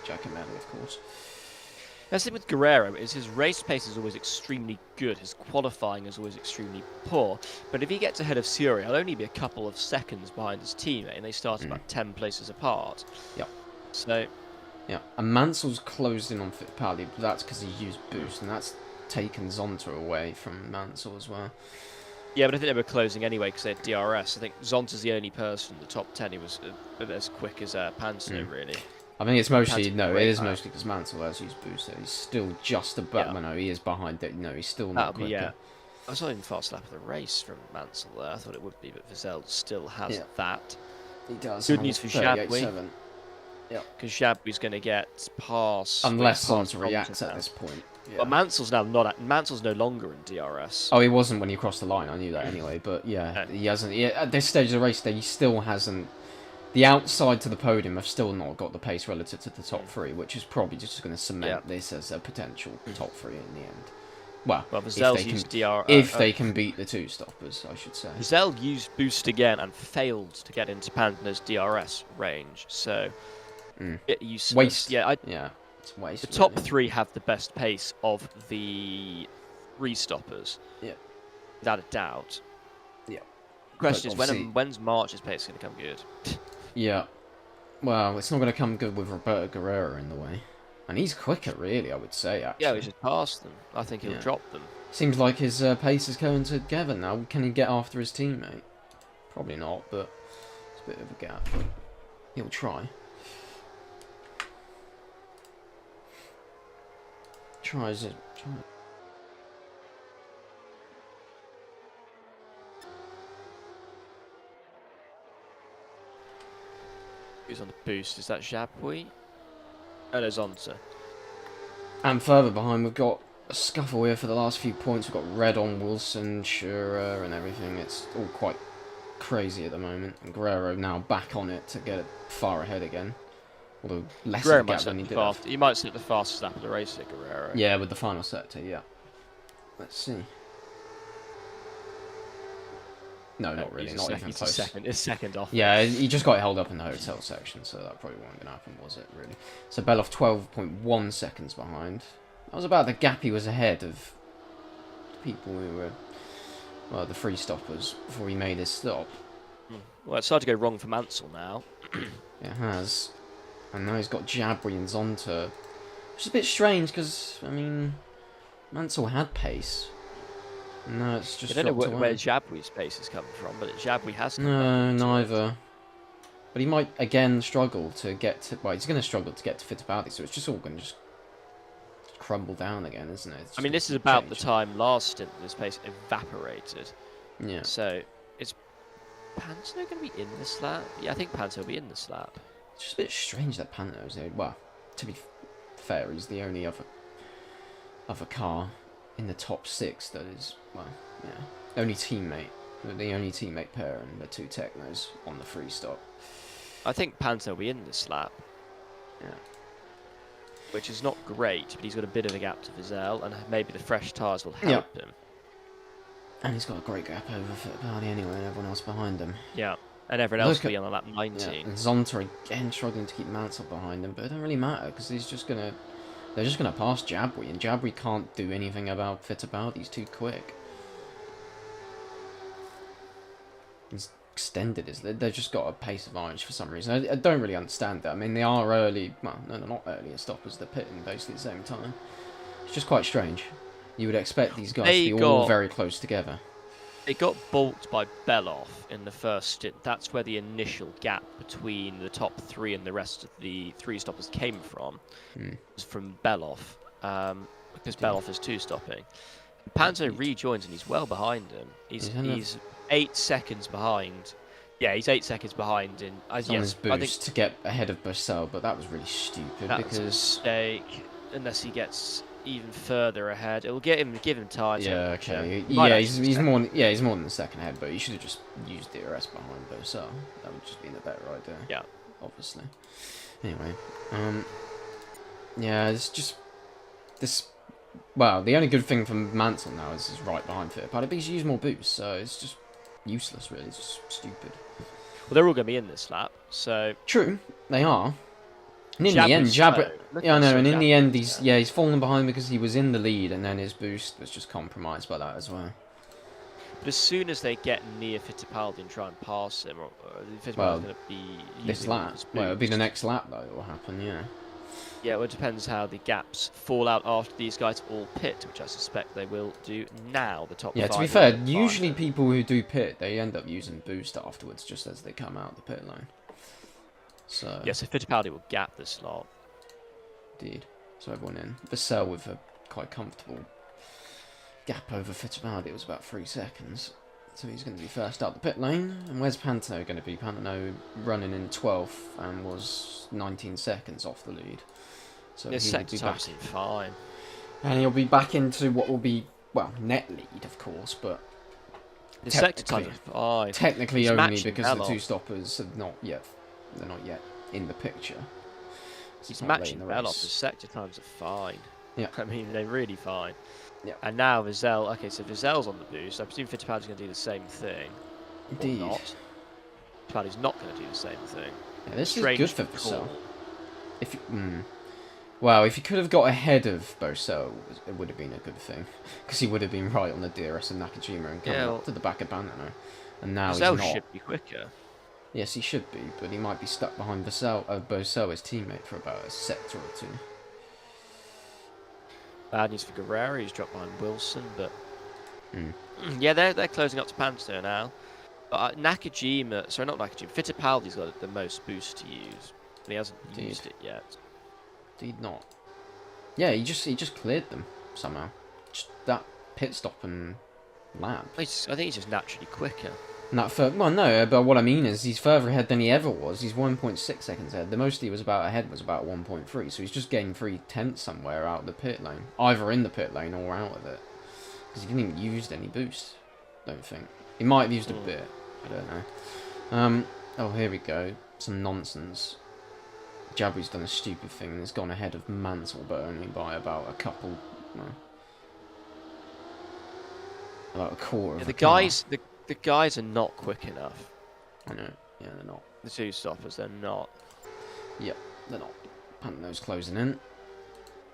Speaker 2: Giacomelli, of course.
Speaker 1: The thing with Guerrero is his race pace is always extremely good. His qualifying is always extremely poor. But if he gets ahead of Suri, he'll only be a couple of seconds behind his teammate, and they start about 10 places apart.
Speaker 2: Yep.
Speaker 1: So.
Speaker 2: Yeah, and Mansell's closed in on Fittipaldi, but that's because he used boost, and that's taken Zonta away from Mansell as well.
Speaker 1: Yeah, but I think they were closing anyway because they had DRS. I think Zonta's the only person in the top 10 who was as quick as Pantano, really.
Speaker 2: I think it's mostly, it is mostly because Mansell has used boost. He's still just about, no, he is behind it. No, he's still not quicker. Yeah.
Speaker 1: I was not even fast lap of the race from Mansell there. I thought it would be, but Vizelle still has that.
Speaker 2: He does.
Speaker 1: Good news for Jabouille. Yeah. Because Jabouille's going to get past...
Speaker 2: Unless Zonta reacts at this point.
Speaker 1: Yeah. But Mansell's now Mansell's no longer in DRS.
Speaker 2: Oh, he wasn't when he crossed the line. I knew that anyway. But yeah, he hasn't. At this stage of the race, he still hasn't. The outside to the podium have still not got the pace relative to the top 3, which is probably just going to cement this as a potential top 3 in the end. Well, if they can beat the 2 stoppers, I should say.
Speaker 1: Vizelle used boost again and failed to get into Pantano's DRS range, so useless.
Speaker 2: Waste.
Speaker 1: Yeah,
Speaker 2: it's waste.
Speaker 1: The top 3 have the best pace of the 3 stoppers.
Speaker 2: Yeah,
Speaker 1: without a doubt.
Speaker 2: Yeah.
Speaker 1: The question is when's March's pace going to come good?
Speaker 2: Yeah. Well, it's not going to come good with Roberto Guerrero in the way. And he's quicker, really, I would say, actually.
Speaker 1: Yeah, he's just past them. I think he'll drop them.
Speaker 2: Seems like his pace is going together now. Can he get after his teammate? Probably not, but it's a bit of a gap. But he'll try. Tries it.
Speaker 1: Who's on the boost? Is that Jabouille? Oh, no, Zonta.
Speaker 2: And further behind, we've got a scuffle here for the last few points. We've got red on Wilson, Scherer, and everything. It's all quite crazy at the moment. And Guerrero now back on it to get it far ahead again. Although less
Speaker 1: Guerrero
Speaker 2: of a
Speaker 1: might
Speaker 2: gap
Speaker 1: set
Speaker 2: than he
Speaker 1: the
Speaker 2: did have.
Speaker 1: fast. He might set the fastest lap of the race at Guerrero.
Speaker 2: Yeah, with the final sector, yeah. Let's see. No, not really, not even close.
Speaker 1: It's second off.
Speaker 2: Yeah, he just got held up in the hotel section, so that probably wasn't going to happen, was it, really? So Beloff 12.1 seconds behind. That was about the gap he was ahead of the people who were, well, the free stoppers before he made his stop.
Speaker 1: Well, it's started to go wrong for Mansell now.
Speaker 2: It has. And now he's got Jabri and Zonta. Which is a bit strange, because, I mean, Mansell had pace. No, it's just
Speaker 1: I don't know
Speaker 2: dropped
Speaker 1: where
Speaker 2: away.
Speaker 1: Jabwi's pace has come from, but Jabwi has come
Speaker 2: No,
Speaker 1: back into it.
Speaker 2: neither. But he might again struggle to get to. Well, he's going to struggle to get to Fittipaldi, so it's just all going to just crumble down again, isn't it?
Speaker 1: I mean, this is about the time last stint this pace evaporated.
Speaker 2: Yeah.
Speaker 1: So, is Panto going to be in this lap? Yeah, I think Panto will be in this lap.
Speaker 2: It's just a bit strange that Panto's there. Well, to be fair, he's the only other car in the top 6 that is, well, yeah, the only teammate pair and the 2 Technos on the free stop.
Speaker 1: I think Panto will be in this lap.
Speaker 2: Yeah.
Speaker 1: Which is not great, but he's got a bit of a gap to Vizelle, and maybe the fresh tyres will help him.
Speaker 2: And he's got a great gap over Fittipaldi anyway, and everyone else behind him.
Speaker 1: Yeah, and everyone else will be on a lap 19.
Speaker 2: Yeah. And Zonta again struggling to keep Mansell behind him, but it don't really matter because they're just gonna pass Jabri, and Jabri can't do anything about Fittipaldi. He's too quick. He's extended they've just got a pace advantage for some reason. I don't really understand that. I mean, they are early. Well, no, they're not earlier stoppers. They're pitting basically at the same time. It's just quite strange. You would expect these guys to be all very close together.
Speaker 1: They got balked by Beloff in the first stint. That's where the initial gap between the top 3 and the rest of the 3 stoppers came from. It was from Beloff, because Beloff is 2-stopping. Panto rejoins and he's well behind him. He's 8 seconds behind. Yeah, he's 8 seconds behind in
Speaker 2: his boost to get ahead of Bussell, but that was really stupid.
Speaker 1: That was a mistake. Unless he gets even further ahead, it will give him time.
Speaker 2: Yeah, okay. Yeah, he's more than the second ahead, but he should have just used DRS behind Bussell. That would just been a better idea.
Speaker 1: Yeah,
Speaker 2: obviously. Anyway, yeah, it's just this. Well, the only good thing from Mansell now is he's right behind Fittipaldi, but he's used more boost, so it's just useless, really. It's just stupid.
Speaker 1: Well, they're all going to be in this lap, so...
Speaker 2: True, they are. And in the end, Jabri... Yeah, I know, and in the end, he's fallen behind because he was in the lead, and then his boost was just compromised by that as well.
Speaker 1: But as soon as they get near Fittipaldi and try and pass him, Fittipaldi's going to be...
Speaker 2: This lap? Well, it'll be the next lap, though, that will happen, yeah.
Speaker 1: Yeah, well, it depends how the gaps fall out after these guys all pit, which I suspect they will do now, the top 5.
Speaker 2: Yeah, to be fair, usually people who do pit, they end up using boost afterwards, just as they come out the pit lane. So...
Speaker 1: Yeah, so Fittipaldi will gap this lot.
Speaker 2: Indeed. So everyone in. Bussell with a quite comfortable gap over Fittipaldi. It was about 3 seconds. So he's going to be first out the pit lane. And where's Panto going to be? Panto running in 12th and was 19 seconds off the lead. So
Speaker 1: his sector time's fine.
Speaker 2: And he'll be back into what will be, well, net lead, of course, but...
Speaker 1: The sector time's fine.
Speaker 2: Technically only because the 2 stoppers have not yet... They're not yet in the picture.
Speaker 1: He's matching Beloff. His sector times are fine.
Speaker 2: Yeah.
Speaker 1: I mean, they're really fine.
Speaker 2: Yeah.
Speaker 1: And now Vizelle... Okay, so Vizelle's on the boost. I presume Fittipaldi's going to do the same thing.
Speaker 2: Indeed.
Speaker 1: Or not. Fittipaldi's not going to do the same thing.
Speaker 2: Yeah, this is good for Bussell. If you... Well, if he could have got ahead of Bussell, it would have been a good thing. Because he would have been right on the DRS and Nakajima and coming up to the back of Banano. And now
Speaker 1: Bussell
Speaker 2: he's not.
Speaker 1: Should be quicker.
Speaker 2: Yes, he should be, but he might be stuck behind Bussell, his teammate, for about a sector or 2.
Speaker 1: Bad news for Guerrero, he's dropped behind Wilson, but... Yeah, they're closing up to Panto now. But Nakajima... Sorry, not Nakajima. Fittipaldi's got the most boost to use. And he hasn't used it yet.
Speaker 2: Did not. Yeah, he just cleared them, somehow. Just that pit stop and lap.
Speaker 1: I think he's just naturally quicker.
Speaker 2: Well, no, but what I mean is he's further ahead than he ever was. He's 1.6 seconds ahead. The most he was about 1.3, so he's just gained 3/10 somewhere out of the pit lane. Either in the pit lane or out of it. Because he didn't even use any boost, don't think. He might have used a bit. I don't know. Oh, here we go. Some nonsense. Jabby's done a stupid thing and has gone ahead of Mansell, but only by about a couple... No, about a quarter of
Speaker 1: the
Speaker 2: a car.
Speaker 1: the guys are not quick enough.
Speaker 2: I know. Yeah, they're not.
Speaker 1: The two stoppers, they're not.
Speaker 2: Yep, they're not. Pantano's closing in.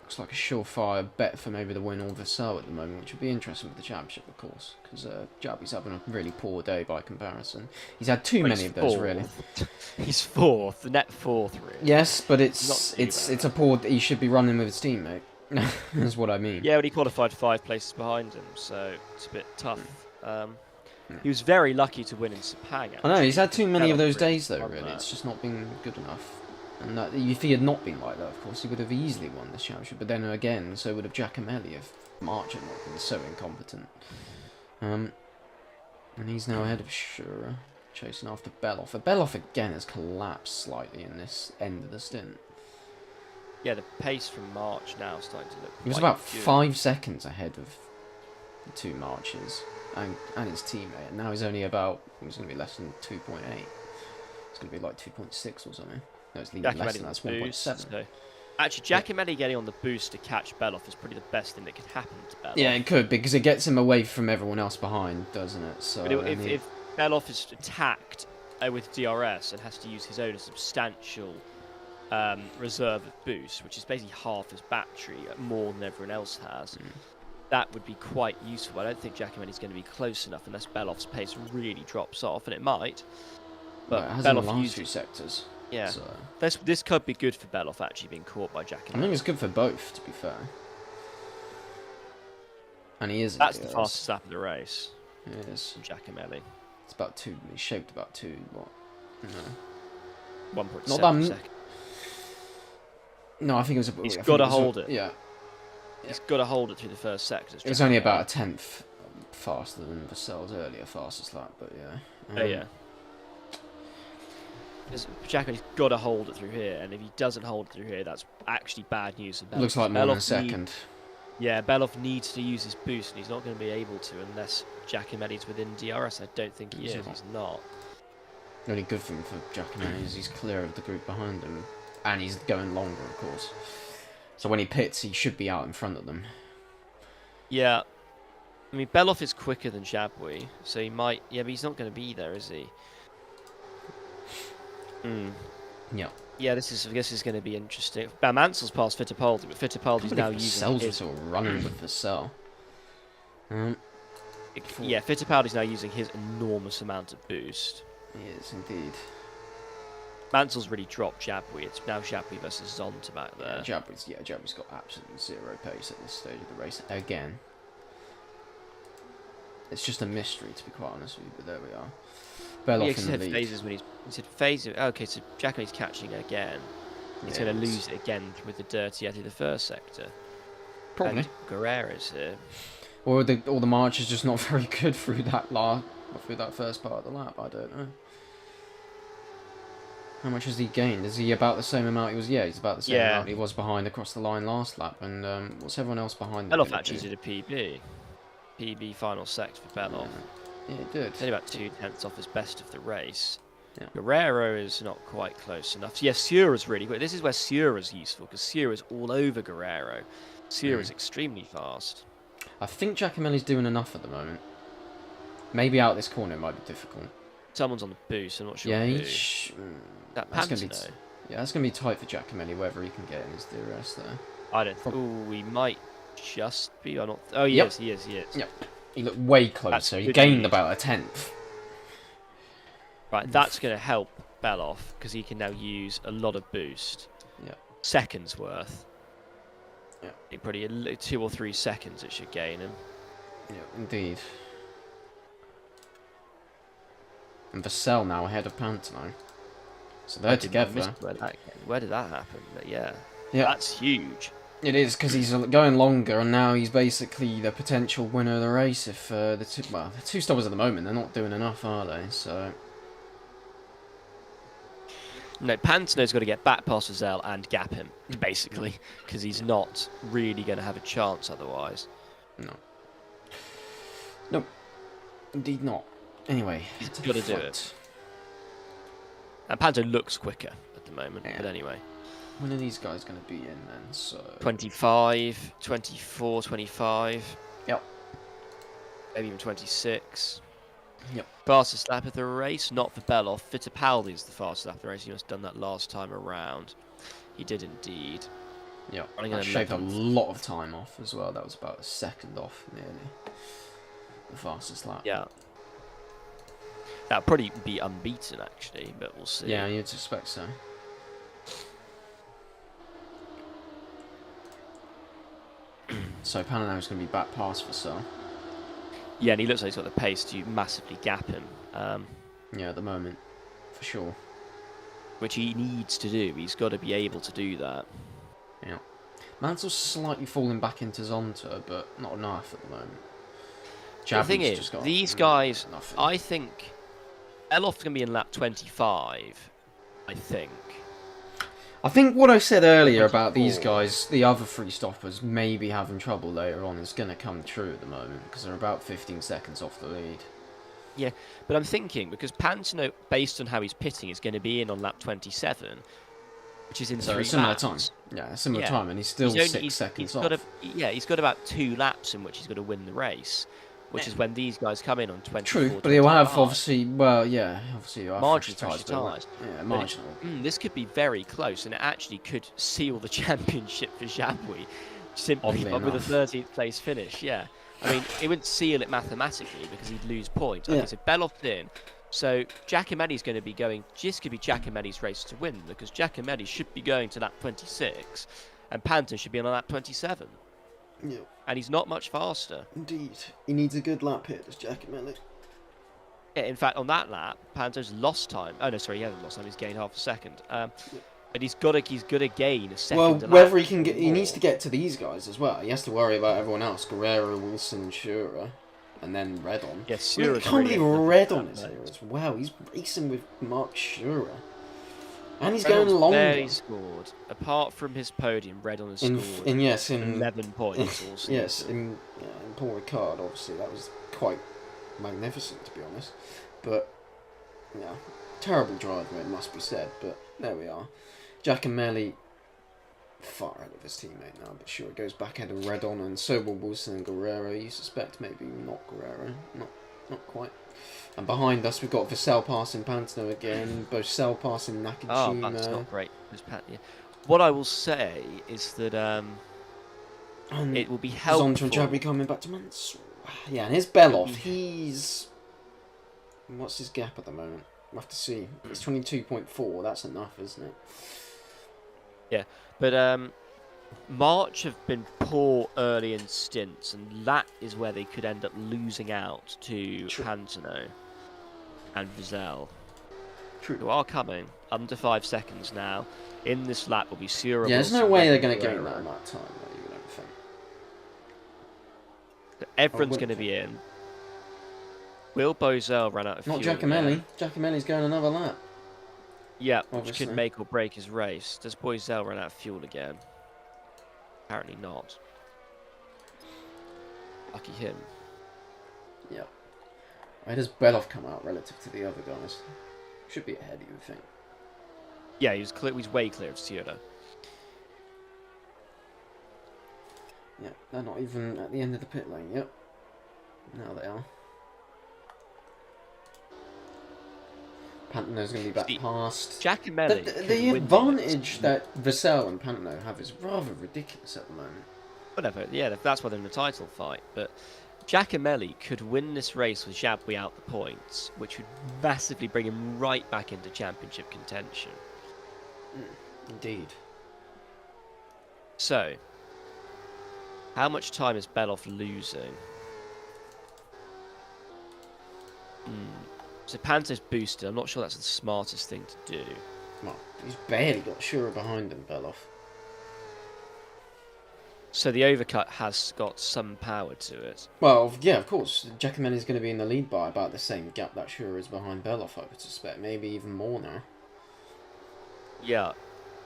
Speaker 2: Looks like a surefire bet for maybe the win or Vassal at the moment, which would be interesting with the championship, of course, because Jabby's having a really poor day by comparison. He's had too many of those, really.
Speaker 1: He's fourth, the net fourth, really.
Speaker 2: Yes, but it's a poor. He should be running with his teammate. That's what I mean.
Speaker 1: Yeah, but he qualified 5 places behind him, so it's a bit tough. He was very lucky to win in Sepang. Actually.
Speaker 2: I know he's had too many of those days, though.
Speaker 1: Won
Speaker 2: Really,
Speaker 1: that.
Speaker 2: it's just not been good enough. And that, if he had not been like that, of course, he would have easily won this championship. But then again, so would have Giacomelli if March had not been so incompetent. And he's now ahead of Schura, chasing after Beloff. Beloff again has collapsed slightly in this end of the stint.
Speaker 1: Yeah, the pace from March now is starting to look.
Speaker 2: He was
Speaker 1: quite
Speaker 2: about
Speaker 1: good.
Speaker 2: 5 seconds ahead of the 2 Marches and his teammate. And now he's only about. He's going to be less than 2.8. It's going to be like 2.6 or something. No, it's even less than that. It's 1.7.
Speaker 1: So. Actually, Giacomelli getting on the boost to catch Beloff is probably the best thing that could happen to Beloff.
Speaker 2: Yeah, it could, because it gets him away from everyone else behind, doesn't it? So
Speaker 1: But if Beloff is attacked with DRS and has to use his own substantial reserve of boost, which is basically half his battery, more than everyone else has, that would be quite useful. I don't think Giacomelli's going to be close enough unless Beloff's pace really drops off, and it might. But
Speaker 2: it has in the
Speaker 1: Beloff
Speaker 2: last 2 sectors.
Speaker 1: Yeah,
Speaker 2: So.
Speaker 1: this could be good for Beloff actually being caught by
Speaker 2: I
Speaker 1: Giacomelli.
Speaker 2: think it's good for both, to be fair. And he is.
Speaker 1: That's the fastest lap of the race.
Speaker 2: It is.
Speaker 1: From Giacomelli.
Speaker 2: It's about 2. He's shaped about 2. What? No.
Speaker 1: 1.7
Speaker 2: Not that
Speaker 1: seconds.
Speaker 2: No, I think it was.
Speaker 1: He's got to hold it.
Speaker 2: Yeah.
Speaker 1: He's got to hold it through the first sector.
Speaker 2: It was only about a 10th faster than Vassell's earlier fastest lap, but yeah.
Speaker 1: Yeah. Giacomelli's got to hold it through here, and if he doesn't hold it through here, that's actually bad news. For Beloff.
Speaker 2: Looks like more than a second.
Speaker 1: Beloff needs to use his boost, and he's not going to be able to unless Giacomelli's within DRS. I don't think he is. He's not.
Speaker 2: The only good thing for Giacomelli is he's clear of the group behind him, and he's going longer, of course. So when he pits, he should be out in front of them.
Speaker 1: Yeah. I mean, Beloff is quicker than Jabwi, so he might... Yeah, but he's not going to be there, is he?
Speaker 2: Yeah.
Speaker 1: Yeah, I guess this is going to be interesting. Mansell's past Fittipaldi, but Fittipaldi's now using his...
Speaker 2: sort of running with Vassell.
Speaker 1: Yeah, Fittipaldi's now using his enormous amount of boost.
Speaker 2: He is, indeed.
Speaker 1: Mansell's really dropped Jabwi. It's now Jabwi versus Zonta back there.
Speaker 2: Jabwi's got absolutely 0 pace at this stage of the race. Again. It's just a mystery, to be quite honest with you, but there we are. Beloff in the lead.
Speaker 1: Phases when he said phases. Okay, so Giacomelli's catching it again. He's going to lose it again with the dirty out of the first sector.
Speaker 2: Probably.
Speaker 1: And Guerrero's here.
Speaker 2: Or the march is just not very good through that first part of the lap. I don't know. How much has he gained? Is he about the same amount he was? Yeah, he's about the same amount he was behind across the line last lap. And what's everyone else behind?
Speaker 1: Beloff actually did a PB. PB final sector for Beloff.
Speaker 2: Yeah, he did.
Speaker 1: It's only about 2/10 off his best of the race.
Speaker 2: Yeah.
Speaker 1: Guerrero is not quite close enough. Yes, Sura's really good. This is where Sura's useful, because Sura's all over Guerrero. Sura's extremely fast.
Speaker 2: I think Giacomelli's doing enough at the moment. Maybe out this corner it might be difficult.
Speaker 1: Someone's on the boost, I'm not sure
Speaker 2: Yeah,
Speaker 1: who.
Speaker 2: that's going to be that's going to be tight for Giacomelli, whether he can get in his DRS there.
Speaker 1: I don't think. Oh, he might just be. I'm not. Oh, he is. He is.
Speaker 2: Yep. He looked way closer. He gained about a 10th.
Speaker 1: Right, that's going to help Beloff, because he can now use a lot of boost.
Speaker 2: Yeah.
Speaker 1: Seconds worth.
Speaker 2: Yeah.
Speaker 1: Probably 2 or 3 seconds it should gain him.
Speaker 2: Yeah, indeed. And Vassell now ahead of Pantano. So they're together.
Speaker 1: Where did that happen? But yeah. That's huge.
Speaker 2: It is, because he's going longer, and now he's basically the potential winner of the race. If the two stoppers at the moment, they're not doing enough, are they? So
Speaker 1: no, Pantano's got to get back past Vassell and gap him, basically, because he's not really going to have a chance otherwise.
Speaker 2: No, indeed not. Anyway,
Speaker 1: He's
Speaker 2: to
Speaker 1: got
Speaker 2: the
Speaker 1: to do
Speaker 2: front.
Speaker 1: it. And Panto looks quicker at the moment,
Speaker 2: Yeah.
Speaker 1: but anyway.
Speaker 2: When are these guys going to be in then? So
Speaker 1: 25, 24, 25.
Speaker 2: Yep.
Speaker 1: Maybe even 26.
Speaker 2: Yep.
Speaker 1: Fastest lap of the race, not for Beloff. Fittipaldi is the fastest lap of the race. He must have done that last time around. He did indeed.
Speaker 2: Yep.
Speaker 1: Running
Speaker 2: That
Speaker 1: an
Speaker 2: shaved a
Speaker 1: 11th.
Speaker 2: lot of time off as well. That was about a second off, nearly. The fastest lap.
Speaker 1: Yeah. That'll probably be unbeaten, actually, but we'll see.
Speaker 2: Yeah, you'd suspect so. So Panano's going to be back past Vassell.
Speaker 1: Yeah, and he looks like he's got the pace to massively gap him,
Speaker 2: Yeah, at the moment, for sure.
Speaker 1: which he needs to do. He's got to be able to do that.
Speaker 2: Yeah. Mansell's slightly falling back into Zonta, but not enough at the moment.
Speaker 1: The thing
Speaker 2: Jabby's
Speaker 1: is,
Speaker 2: just got
Speaker 1: these guys,
Speaker 2: nothing.
Speaker 1: I think, Beloff's going to be in lap 25, I think.
Speaker 2: I think what I said earlier about
Speaker 1: 24.
Speaker 2: these guys, the other three stoppers, maybe having trouble later on, is going to come true at the moment, because they're about 15 seconds off the lead.
Speaker 1: Yeah, but I'm thinking, because Pantano, based on how he's pitting, is going to be in on lap 27, which is in
Speaker 2: So
Speaker 1: 3
Speaker 2: a similar
Speaker 1: laps.
Speaker 2: time. Yeah, a similar
Speaker 1: Yeah.
Speaker 2: time, and he's still
Speaker 1: He's only-
Speaker 2: 6 seconds
Speaker 1: he's
Speaker 2: off.
Speaker 1: got he's got about 2 laps in which he's got to win the race, which is when these guys come in on 24.
Speaker 2: True, but he'll have
Speaker 1: 25.
Speaker 2: obviously, well, yeah, obviously you'll have
Speaker 1: Marginally
Speaker 2: fresh
Speaker 1: fresher
Speaker 2: but
Speaker 1: tyres.
Speaker 2: yeah,
Speaker 1: But
Speaker 2: marginal.
Speaker 1: this could be very close, and it actually could seal the championship for Jabouille, simply
Speaker 2: Oddly
Speaker 1: with a
Speaker 2: enough.
Speaker 1: 13th place finish. Yeah, I mean, it wouldn't seal it mathematically because he'd lose points. Okay,
Speaker 2: Yeah.
Speaker 1: so Beloff's in. So Giacomelli's going to be going. This could be Giacomelli's race to win because Giacomelli should be going to lap 26, and Panton should be on lap 27,
Speaker 2: Yeah,
Speaker 1: and he's not much faster.
Speaker 2: indeed. He needs a good lap here, does Giacomelli.
Speaker 1: Yeah, in fact, on that lap, Panto's lost time. Oh no, sorry, he hasn't lost time. He's gained half a second. But he's got to gain a second.
Speaker 2: Well,
Speaker 1: a lap
Speaker 2: whether he can get,
Speaker 1: or
Speaker 2: he needs
Speaker 1: more.
Speaker 2: to get to these guys as well. He has to worry about everyone else: Guerrero, Wilson, and Shura, and then Redon.
Speaker 1: Yes,
Speaker 2: I mean, I
Speaker 1: Shura's
Speaker 2: can't
Speaker 1: really
Speaker 2: believe
Speaker 1: good
Speaker 2: Redon
Speaker 1: at
Speaker 2: is
Speaker 1: that,
Speaker 2: here
Speaker 1: mate.
Speaker 2: as well. He's racing with Mark Shura, and he's
Speaker 1: Redon's
Speaker 2: going longer.
Speaker 1: barely scored. Apart from his podium, Redon has scored
Speaker 2: In
Speaker 1: 11 points all season.
Speaker 2: yes, in Paul Ricard, obviously that was quite magnificent to be honest. But yeah, terrible driver, it must be said. But there we are. Giacomelli far ahead of his teammate now, but sure, it goes back ahead of Redon and so will Wilson and Guerrero. You suspect maybe not Guerrero, not quite. And behind us we've got Vassell passing Pantano again, Bosell passing
Speaker 1: Oh,
Speaker 2: Nakajima.
Speaker 1: that's not great. Yeah. What I will say is that
Speaker 2: and
Speaker 1: it will be
Speaker 2: Zonta
Speaker 1: helpful.
Speaker 2: and Jabri coming back to Mansour. Yeah, and here's Beloff.
Speaker 1: Mhm.
Speaker 2: He's... What's his gap at the moment? We'll have to see. It's 22.4. That's enough, isn't it?
Speaker 1: But March have been poor early in stints, and that is where they could end up losing out to
Speaker 2: True.
Speaker 1: Pantano and Vizelle,
Speaker 2: True.
Speaker 1: who are coming under 5 seconds now. In this lap will be Sierra.
Speaker 2: Yeah, there's no
Speaker 1: Wilson,
Speaker 2: way they're
Speaker 1: Redon,
Speaker 2: going to gain
Speaker 1: Guerrero.
Speaker 2: that amount of time, though, you don't think.
Speaker 1: Everyone's
Speaker 2: wouldn't
Speaker 1: going to be
Speaker 2: think.
Speaker 1: in. Will Bozell run out of
Speaker 2: Not
Speaker 1: fuel
Speaker 2: Giacomelli.
Speaker 1: again?
Speaker 2: Giacomelli's going another lap.
Speaker 1: Yeah, which
Speaker 2: Obviously.
Speaker 1: could make or break his race. Does Boisel run out of fuel again? Apparently not. Lucky him.
Speaker 2: Yeah. Where does Beloff come out relative to the other guys? Should be ahead, you would think.
Speaker 1: Yeah, he's way clear of Sierra.
Speaker 2: Yeah, they're not even at the end of the pit lane. Yep. Now they are. Pantano's going to be back
Speaker 1: See,
Speaker 2: past.
Speaker 1: Giacomelli.
Speaker 2: The
Speaker 1: could
Speaker 2: the
Speaker 1: win
Speaker 2: advantage
Speaker 1: this.
Speaker 2: that Vassell and Pantano have is rather ridiculous at the moment.
Speaker 1: Whatever, yeah, that's why they're in the title fight. But Giacomelli could win this race with Jabouille out the points, which would massively bring him right back into championship contention.
Speaker 2: Indeed.
Speaker 1: So, how much time is Beloff losing? So Panto's boosted. I'm not sure that's the smartest thing to do.
Speaker 2: Well, he's barely got Shura behind him, Beloff.
Speaker 1: So the overcut has got some power to it.
Speaker 2: Well, yeah, of course. Giacomelli's going to be in the lead by about the same gap that Shura is behind Beloff, I would suspect. Maybe even more now.
Speaker 1: Yeah,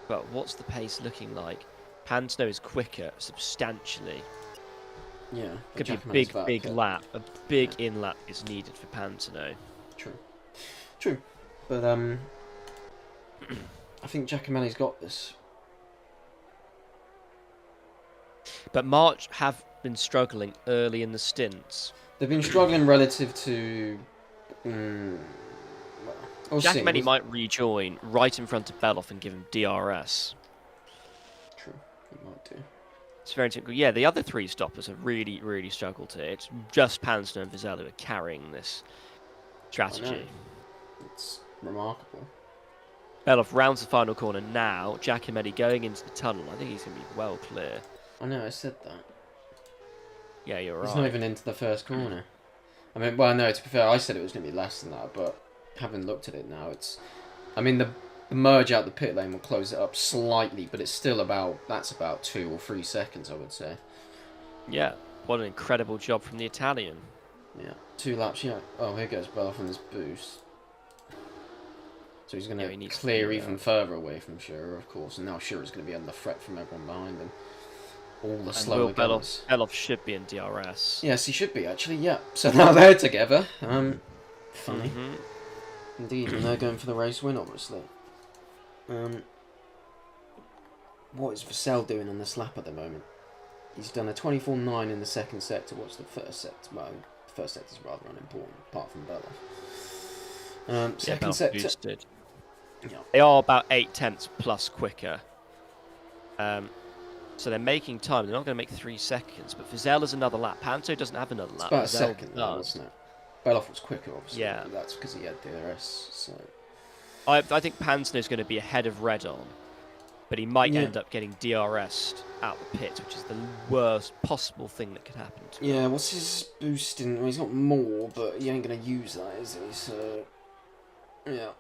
Speaker 1: but what's the pace looking like? Pantano is quicker substantially.
Speaker 2: Yeah.
Speaker 1: Could be a
Speaker 2: Giacomelli's
Speaker 1: big
Speaker 2: back,
Speaker 1: lap. A big in lap is needed for Pantano.
Speaker 2: True. True. But, I think Giacomelli's got this.
Speaker 1: But March have been struggling early in the stints.
Speaker 2: They've been struggling relative to... well, we'll see.
Speaker 1: Giacomelli might rejoin right in front of Beloff and give him DRS.
Speaker 2: True, he might do.
Speaker 1: It's very typical. Yeah, the other three stoppers have really, really struggled here. It's just Panzer and Vizela who are carrying this strategy.
Speaker 2: It's remarkable.
Speaker 1: Beloff rounds the final corner now. Giacomelli going into the tunnel. I think he's going to be well clear.
Speaker 2: I know, I said that.
Speaker 1: Yeah, you're right.
Speaker 2: He's not even into the first corner. I mean, well, no, to be fair, I said it was going to be less than that, but having looked at it now, it's... I mean, the merge out the pit lane will close it up slightly, but it's still about... That's about 2 or 3 seconds, I would say.
Speaker 1: Yeah, what an incredible job from the Italian.
Speaker 2: Yeah, 2 laps, yeah. Oh, here goes Beloff on this boost. So he's going to clear even further away from Shearer, of course, and now Shearer's going to be under threat from everyone behind him. All the slower guys.
Speaker 1: Beloff should be in DRS.
Speaker 2: Yes, he should be, actually, yeah. So now they're together. Funny. Indeed, and they're going for the race win, obviously. What is Vassell doing on this lap at the moment? He's done a 24.9 in the second sector. What's the first sector? Well, the first sector's rather unimportant, apart from Beloff. Second sector.
Speaker 1: Boosted.
Speaker 2: Yeah.
Speaker 1: They are about 8/10 plus quicker. So they're making time. They're not going to make 3 seconds. But Vazella's another lap. Panto doesn't have another lap.
Speaker 2: It's about a
Speaker 1: Vizela
Speaker 2: second, though, wasn't it? Beloff was quicker, obviously.
Speaker 1: Yeah.
Speaker 2: But that's because he had DRS. So.
Speaker 1: I think Panto's going to be ahead of Redon. But he might end up getting DRS'd out the pit, which is the worst possible thing that could happen to him.
Speaker 2: Yeah, what's his boosting? Well, he's got more, but he ain't going to use that, is he? So, yeah.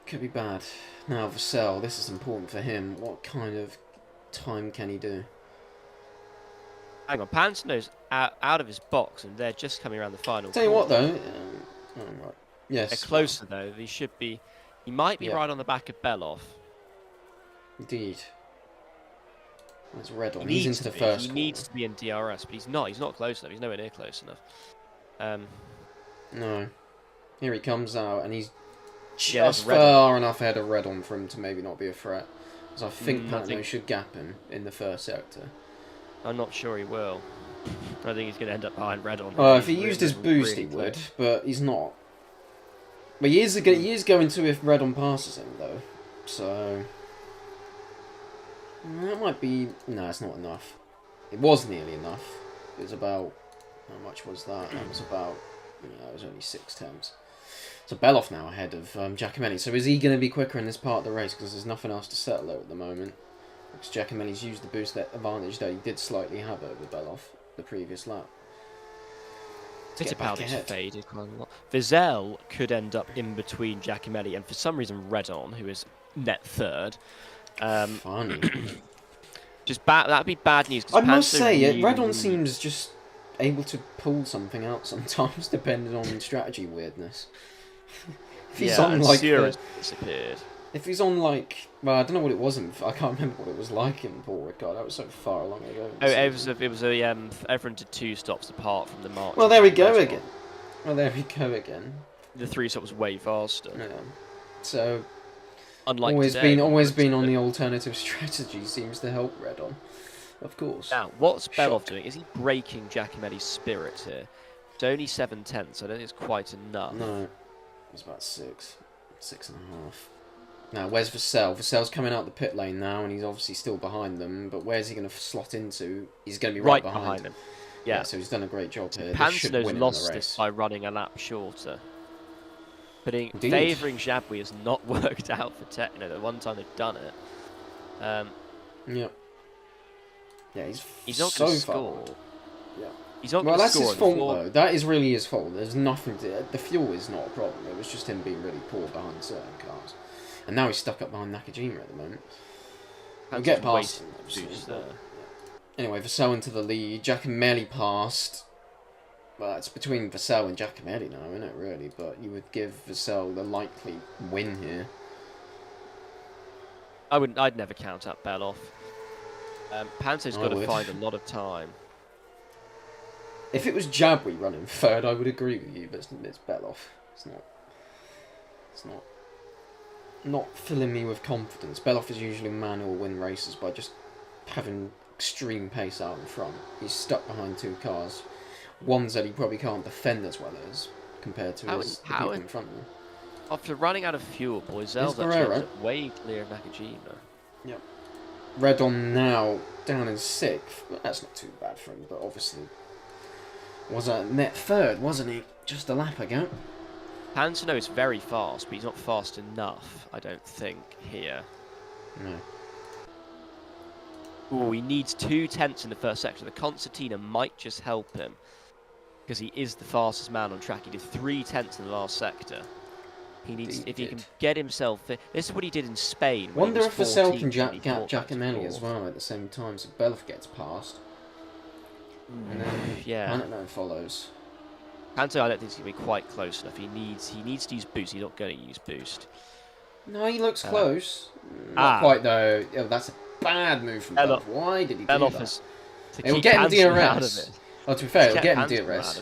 Speaker 2: Could be bad. Now, Vassell, this is important for him. What kind of time can he do?
Speaker 1: Hang on, Panto's out of his box, and they're just coming around the final.
Speaker 2: Tell you what, though. Right. Yes.
Speaker 1: They're closer, though. He should be... He might be right on the back of Beloff.
Speaker 2: Indeed. There's Redon. He's into the first
Speaker 1: He needs to be in DRS, but he's not. He's not close enough. He's nowhere near close enough.
Speaker 2: No. Here he comes out, and he's
Speaker 1: Yeah,
Speaker 2: just far enough ahead of Redon for him to maybe not be a threat. Because I think Patno should gap him in the first sector.
Speaker 1: I'm not sure he will. I think he's going to end up behind Redon.
Speaker 2: If he used his boost, he would, but he's not. But he is going to if Redon passes him, though. So... That might be... No, it's not enough. It was nearly enough. It was about... How much was that? That was about... it was only 6/10. So Beloff now ahead of Giacomelli. So is he going to be quicker in this part of the race? Because there's nothing else to settle at the moment. Because Giacomelli's used the boost advantage that he did slightly have over Beloff the previous lap.
Speaker 1: Fittipaldi's faded quite a lot. Vizela could end up in between Giacomelli and for some reason Redon, who is net third.
Speaker 2: Funny.
Speaker 1: Just bad. That'd be bad news.
Speaker 2: I must say, Redon seems just able to pull something out sometimes, depending on strategy weirdness. If he's on like
Speaker 1: disappeared.
Speaker 2: If he's on like, well, I don't know what it was. I can't remember what it was like in Paul Ricard. That was so far long ago.
Speaker 1: Oh, it was everyone did 2 stops apart from the march.
Speaker 2: Well, there we go again.
Speaker 1: The 3 stops was way faster.
Speaker 2: Yeah. So.
Speaker 1: Unlike
Speaker 2: always been on the alternative strategy seems to help Redon, of course.
Speaker 1: Now, what's Beloff doing? Is he breaking Giacomelli's spirit here? It's only 7/10, so I don't think it's quite enough.
Speaker 2: No, it's about 6.5. Now, where's Vassell? Vassell's coming out the pit lane now, and he's obviously still behind them. But where's he going to slot into? He's going to be right behind
Speaker 1: him. Yeah,
Speaker 2: so he's done a great job here.
Speaker 1: Panto's lost this by running a lap shorter. Favouring Jabwi has not worked out for Techno. The one time they've done it.
Speaker 2: Yeah,
Speaker 1: he's not going to score.
Speaker 2: Yeah.
Speaker 1: He's not
Speaker 2: well, that's his fault, though. That is really his fault. There's nothing to... The fuel is not a problem. It was just him being really poor behind certain cars. And now he's stuck up behind Nakajima at the moment. We'll get past him, obviously. Anyway, Vassell into the lead. Giacomelli passed. Well, it's between Vassell and Giacomelli now, isn't it, really? But you would give Vassell the likely win here.
Speaker 1: I'd never count out Beloff. Panto's got to find a lot of time.
Speaker 2: If it was Jabri running third, I would agree with you, but it's Beloff. It's not. It's not filling me with confidence. Beloff is usually a man who will win races by just having extreme pace out in front. He's stuck behind two cars. Ones that he probably can't defend as well as compared to the people in front of him.
Speaker 1: After running out of fuel, Boyzel's actually ended up way clear of Nakajima.
Speaker 2: Yep. Redon now down in 6th. Well, that's not too bad for him, but obviously was a net third, wasn't he? Just a lap ago.
Speaker 1: Pansino is very fast, but he's not fast enough, I don't think, here.
Speaker 2: No.
Speaker 1: Ooh, he needs 2 tenths in the first section. The Concertina might just help him, because he is the fastest man on track. He did 3 tenths in the last sector. He needs, if he can get himself... This is what he did in Spain.
Speaker 2: Wonder if Vassell can gap Giacomelli as well at the same time, so Beloff gets past. And then Panto follows.
Speaker 1: Panto, I don't think he's going to be quite close enough. He needs to use boost. He's not going to use boost.
Speaker 2: No, he looks close. Not quite though. Oh, that's a bad move from Beloff. Why did he do that? It'll get him DRS. Oh, to be fair, it'll get him DRS.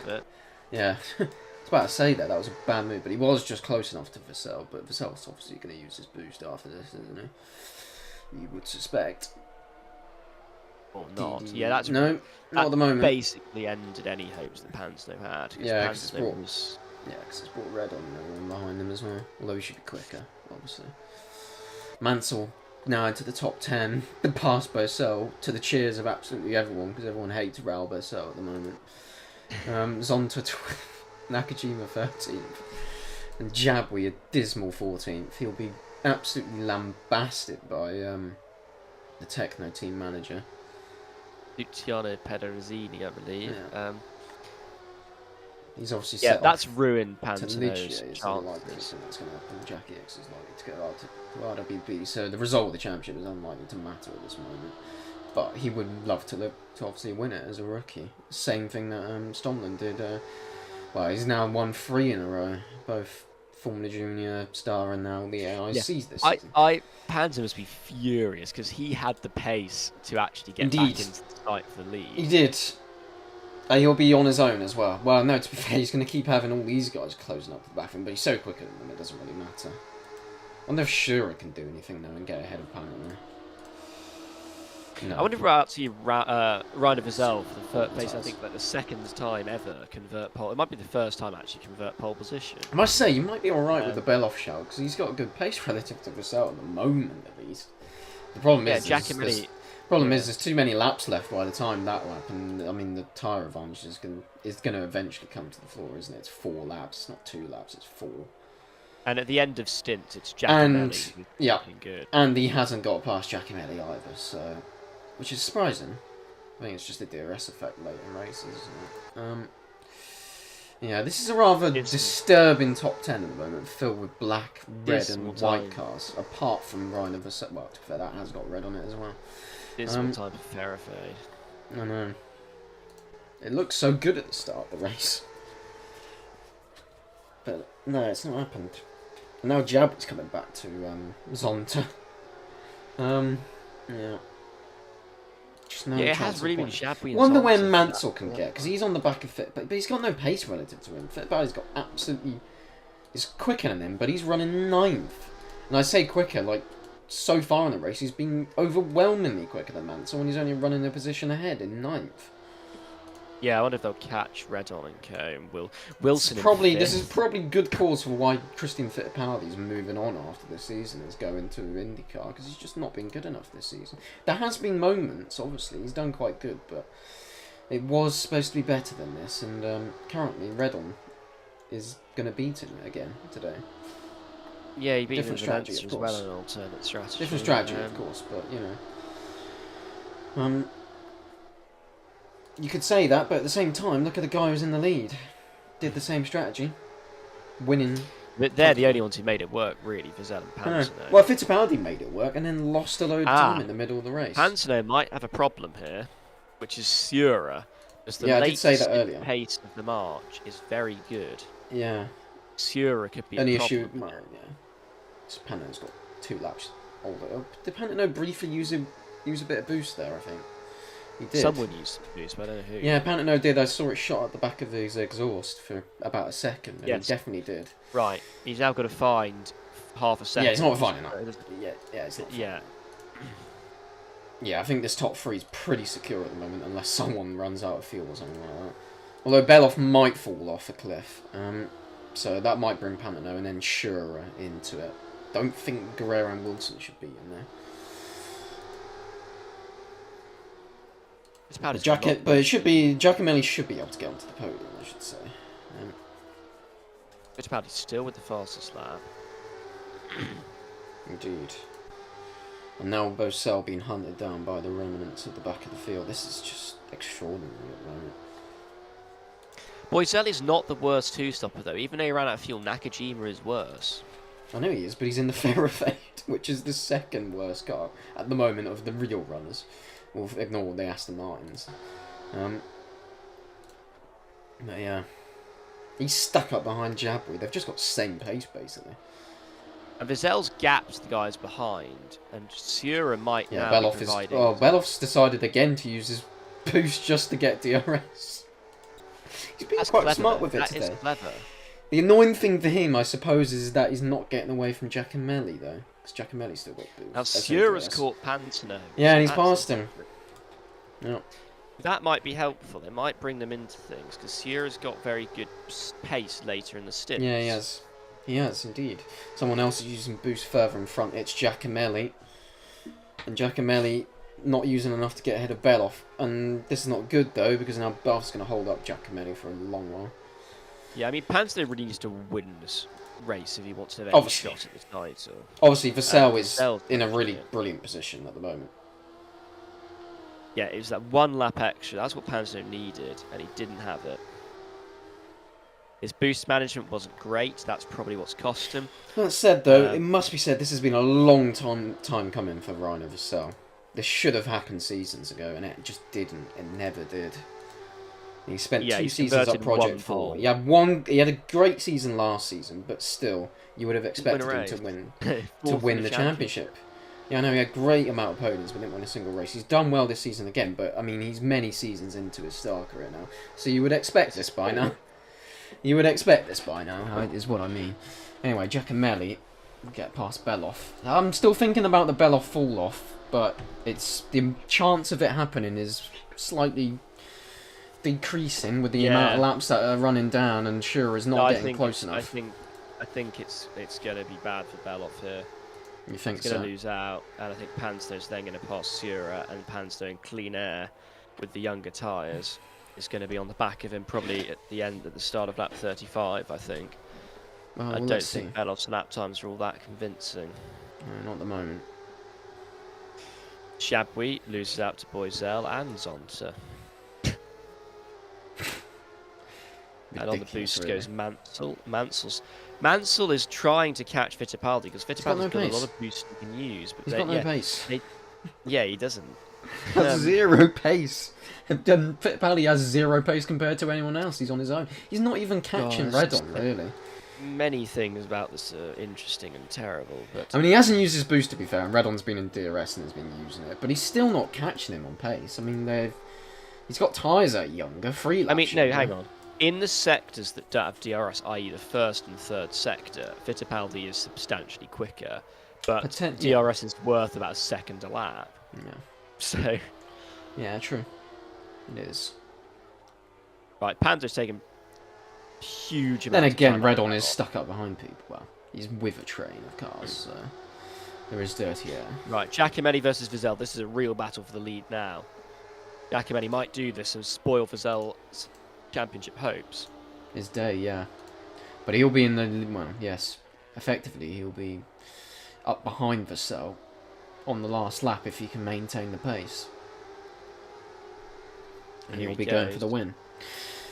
Speaker 2: Yeah. I was about to say that was a bad move, but he was just close enough to Vassell. But Vassell's obviously going to use his boost after this, isn't he? You would suspect.
Speaker 1: Or not. Yeah, that's
Speaker 2: not at the moment.
Speaker 1: Basically ended any hopes that Pansno had.
Speaker 2: Yeah, because it's brought red on behind him as well. Although he should be quicker, obviously. Mansell now into the top 10, past Vassell, to the cheers of absolutely everyone, because everyone hates Raul Vassell at the moment. Zonta Nakajima 13th, and Jabwi a dismal 14th. He'll be absolutely lambasted by the Techno team manager.
Speaker 1: Luciano Pederzini, I believe.
Speaker 2: Yeah. He's obviously
Speaker 1: set that's ruined Pantano's chances.
Speaker 2: That's going to happen. Jackie X is likely to go out to RWB, so the result of the championship is unlikely to matter at this moment. But he would love to obviously win it as a rookie. Same thing that Stomlin did. Well, he's now won 3 in a row, both Formula Junior, Star, and now the AICs this season.
Speaker 1: Panzer must be furious because he had the pace to actually get back into the fight for the lead.
Speaker 2: He did. He'll be on his own as well. Well, no, to be fair, he's going to keep having all these guys closing up the back of him, but he's so quicker than them, it doesn't really matter. I wonder if Shura can do anything though and get ahead of Panzer. No.
Speaker 1: I wonder if we're out to Rainer Vassell for the third place. I think like the second time ever convert pole. It might be the first time actually convert pole position.
Speaker 2: I must say, you might be alright with the Beloff show because he's got a good pace relative to Vassell at the moment, at least. The problem is, there's too many laps left by the time that lap, and I mean the tyre advantage is going to eventually come to the floor, isn't it? It's 4 laps. It's not 2 laps. It's 4.
Speaker 1: And at the end of stints, it's Giacomelli who's looking good.
Speaker 2: And he hasn't got past Giacomelli either, so. Which is surprising. I think it's just the DRS effect late in races, isn't it? Yeah, this is a rather disturbing top 10 at the moment, filled with black, red and white cars, apart from Rainer Vassell. Well, to be fair, that has got red on it as well.
Speaker 1: Dismal type of Fairfade.
Speaker 2: I know. It looks so good at the start of the race. But no, it's not happened. And now Jab's coming back to Zonta. Yeah.
Speaker 1: It has really been shabby.
Speaker 2: Wonder when Mansell can get, because he's on the back of Fit, but he's got no pace relative to him. Fittipaldi's got absolutely... He's quicker than him, but he's running 9th. And I say quicker, like, so far in the race, he's been overwhelmingly quicker than Mansell, and he's only running a position ahead in 9th.
Speaker 1: Yeah, I wonder if they'll catch Redon and Co. and Wilson.
Speaker 2: This is probably good cause for why Christian Fittipaldi's moving on after this season, is going to IndyCar, because he's just not been good enough this season. There has been moments, obviously, he's done quite good, but it was supposed to be better than this, and currently Redon is going to beat him again today.
Speaker 1: Yeah, he beat
Speaker 2: different
Speaker 1: him
Speaker 2: strategy,
Speaker 1: as well, an alternate strategy.
Speaker 2: Different strategy, of course, but you know. You could say that, but at the same time, look at the guy who's in the lead. Did the same strategy. Winning.
Speaker 1: But they're the only ones who made it work, really, Vassell and Pansino.
Speaker 2: Well, Fittipaldi made it work and then lost a load of time in the middle of the race.
Speaker 1: Pansino might have a problem here, which is Sura. As the
Speaker 2: I did say that earlier.
Speaker 1: Pace of the march is very good.
Speaker 2: Yeah.
Speaker 1: Sura could be
Speaker 2: only
Speaker 1: a problem.
Speaker 2: Pano's got 2 laps older. Did Pano briefly use a bit of boost there, I think? He did.
Speaker 1: Someone used to boost, but I don't know who.
Speaker 2: Yeah, Pantano did. I saw it shot at the back of his exhaust for about a second, and
Speaker 1: Yes.
Speaker 2: he definitely did.
Speaker 1: Right, he's now got to find half a second.
Speaker 2: Yeah, it's not finding that. Yeah, it's not.
Speaker 1: Yeah.
Speaker 2: Yeah, I think this top three is pretty secure at the moment, unless someone runs out of fuel or something like that. Although Beloff might fall off a cliff, so that might bring Pantano and then Shearer into it. Don't think Guerrero and Wilson should be in there. But it should be Giacomelli should be able to get onto the podium, I should say.
Speaker 1: Fittipaldi's still with the fastest lap.
Speaker 2: Indeed. And now Bosell being hunted down by the remnants at the back of the field. This is just extraordinary at the moment.
Speaker 1: Boisel is not the worst two-stopper though. Even though he ran out of fuel, Nakajima is worse.
Speaker 2: I know he is, but he's in the Fairfade, which is the second worst car at the moment of the real runners. We'll ignore the Aston Martins. But yeah. He's stuck up behind Jabri. They've just got the same pace, basically.
Speaker 1: And Vizel's gapped the guys behind, and Sura might now be providing...
Speaker 2: Beloff's decided again to use his boost just to get DRS. He's been quite smart with it today.
Speaker 1: That is clever.
Speaker 2: The annoying thing for him, I suppose, is that he's not getting away from Giacomelli, though. Because Giacomelli's still got boost.
Speaker 1: Now, Sura's caught Pantano.
Speaker 2: Yeah, and he's passed him. Yeah.
Speaker 1: That might be helpful. It might bring them into things, because Sura's got very good pace later in the stint.
Speaker 2: Yeah, he has. He has, indeed. Someone else is using boost further in front. It's Giacomelli. And Giacomelli not using enough to get ahead of Beloff. And this is not good, though, because now Beloff's going to hold up Giacomelli for a long while.
Speaker 1: Yeah, I mean, Pantano really needs to win this race if he wants to have any shot at the title.
Speaker 2: Obviously, Vassell is in a really brilliant position at the moment.
Speaker 1: Yeah, it was that one lap extra. That's what Pantano needed, and he didn't have it. His boost management wasn't great. That's probably what's cost him.
Speaker 2: That said, though, it must be said this has been a long time coming for Rainer Vassell. This should have happened seasons ago, and it just didn't. It never did. He spent 2 seasons at Project 4. He had a great season last season, but still, you would have expected him to win the championship. Yeah, I know he had a great amount of podiums, but didn't win a single race. He's done well this season again, but I mean, he's many seasons into his star career now, so you would expect this by now. You would expect this by now, is what I mean. Anyway, Giacomelli get past Beloff. I'm still thinking about the Beloff fall off, but the chance of it happening is slightly decreasing with the amount of laps that are running down, and Shearer is not getting close enough.
Speaker 1: I think it's going to be bad for Beloff here.
Speaker 2: You think
Speaker 1: He's going to lose out, and I think Pantano's then going to pass Shearer, and Pantano in clean air with the younger tyres is going to be on the back of him probably at the start of lap 35, I think. I don't think Beloff's lap times are all that convincing.
Speaker 2: No, not at the moment.
Speaker 1: Chabwy loses out to Boisel and Zonta. And on the boost goes Mansell. Mansell is trying to catch Fittipaldi because Fittipaldi's got a lot of boost he can use. But
Speaker 2: he's got no pace.
Speaker 1: Yeah, he doesn't.
Speaker 2: Has zero pace. Fittipaldi has zero pace compared to anyone else. He's on his own. He's not even catching Redon, really.
Speaker 1: Many things about this are interesting and terrible. But
Speaker 2: I mean, he hasn't used his boost, to be fair, and Redon's been in DRS and has been using it. But he's still not catching him on pace. I mean, he's got tyres that are younger, free laps.
Speaker 1: I mean, no, hang on. In the sectors that don't have DRS, i.e. the first and third sector, Fittipaldi is substantially quicker, but DRS is worth about a second a lap.
Speaker 2: Yeah.
Speaker 1: So...
Speaker 2: Yeah, true. It is.
Speaker 1: Right, Panto's taken huge amounts
Speaker 2: Then again,
Speaker 1: of time
Speaker 2: Redon is stuck up behind people. Well, he's with a train of cars, so there is dirty air.
Speaker 1: Right, Giacomelli versus Vizel. This is a real battle for the lead now. Giacomelli might do this and spoil Vizel's championship hopes.
Speaker 2: His day, yeah. But he'll be in the... Well, yes. Effectively, he'll be up behind Vassell on the last lap if he can maintain the pace. And he'll be going for the win.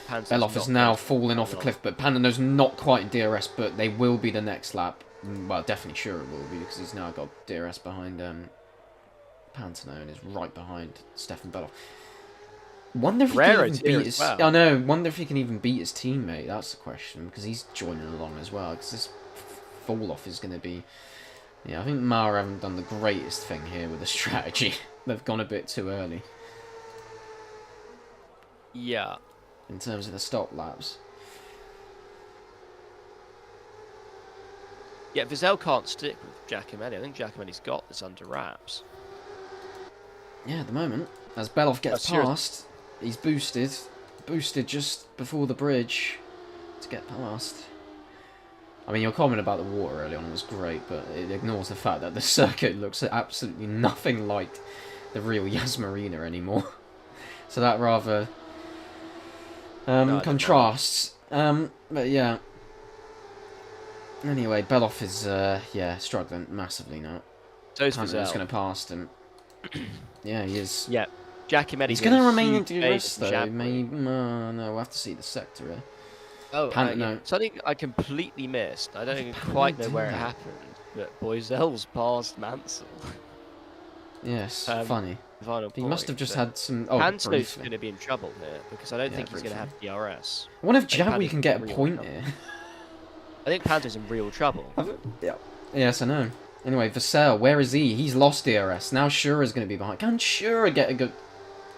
Speaker 2: Beloff is now falling off a cliff, but Pantano's not quite in DRS, but they will be the next lap. Well, definitely sure it will be, because he's now got DRS behind Pantano and is right behind Stefan Beloff. Wonder if he can even beat his... I know, wonder if he can even beat his teammate. That's the question, because he's joining along as well, because this fall-off is going to be... Yeah, I think Mara haven't done the greatest thing here with the strategy. They've gone a bit too early.
Speaker 1: Yeah.
Speaker 2: in terms of the stop laps.
Speaker 1: Yeah, Vizell can't stick with Giacomelli. I think Giacomelli's got this under wraps.
Speaker 2: Yeah, at the moment, as Beloff gets
Speaker 1: serious.
Speaker 2: past, he's boosted just before the bridge to get past. I mean, your comment about the water early on was great, but it ignores the fact that the circuit looks absolutely nothing like the real Marina anymore. So that rather contrasts. But yeah. Anyway, Beloff is yeah, struggling massively now.
Speaker 1: So is
Speaker 2: He's
Speaker 1: Vizell.
Speaker 2: going to pass him. Yeah, he is.
Speaker 1: Yeah, Giacomelli's
Speaker 2: He's going to remain in
Speaker 1: huge
Speaker 2: DRS
Speaker 1: favour
Speaker 2: though.
Speaker 1: from Jabri.
Speaker 2: Maybe no, we'll have to see the sector here.
Speaker 1: Oh,
Speaker 2: No.
Speaker 1: yeah. Something I completely missed. I don't even
Speaker 2: Pan
Speaker 1: quite know
Speaker 2: do
Speaker 1: where it
Speaker 2: that?
Speaker 1: happened, but Boyzell's passed Mansell.
Speaker 2: Yes, funny.
Speaker 1: The final
Speaker 2: He
Speaker 1: point,
Speaker 2: must have just
Speaker 1: but
Speaker 2: had some. Oh,
Speaker 1: Panto's
Speaker 2: briefly.
Speaker 1: going to be in trouble here because I don't
Speaker 2: Yeah,
Speaker 1: think he's going to
Speaker 2: briefly.
Speaker 1: have DRS.
Speaker 2: I wonder if
Speaker 1: Like,
Speaker 2: Jabri
Speaker 1: Panto's
Speaker 2: can get
Speaker 1: in
Speaker 2: a
Speaker 1: real
Speaker 2: point
Speaker 1: trouble.
Speaker 2: here.
Speaker 1: I think Panto's in real trouble.
Speaker 2: Yeah. Yes, I know. Anyway, Vassell, where is he? He's lost DRS. Now Shura's going to be behind. Can Shura get a good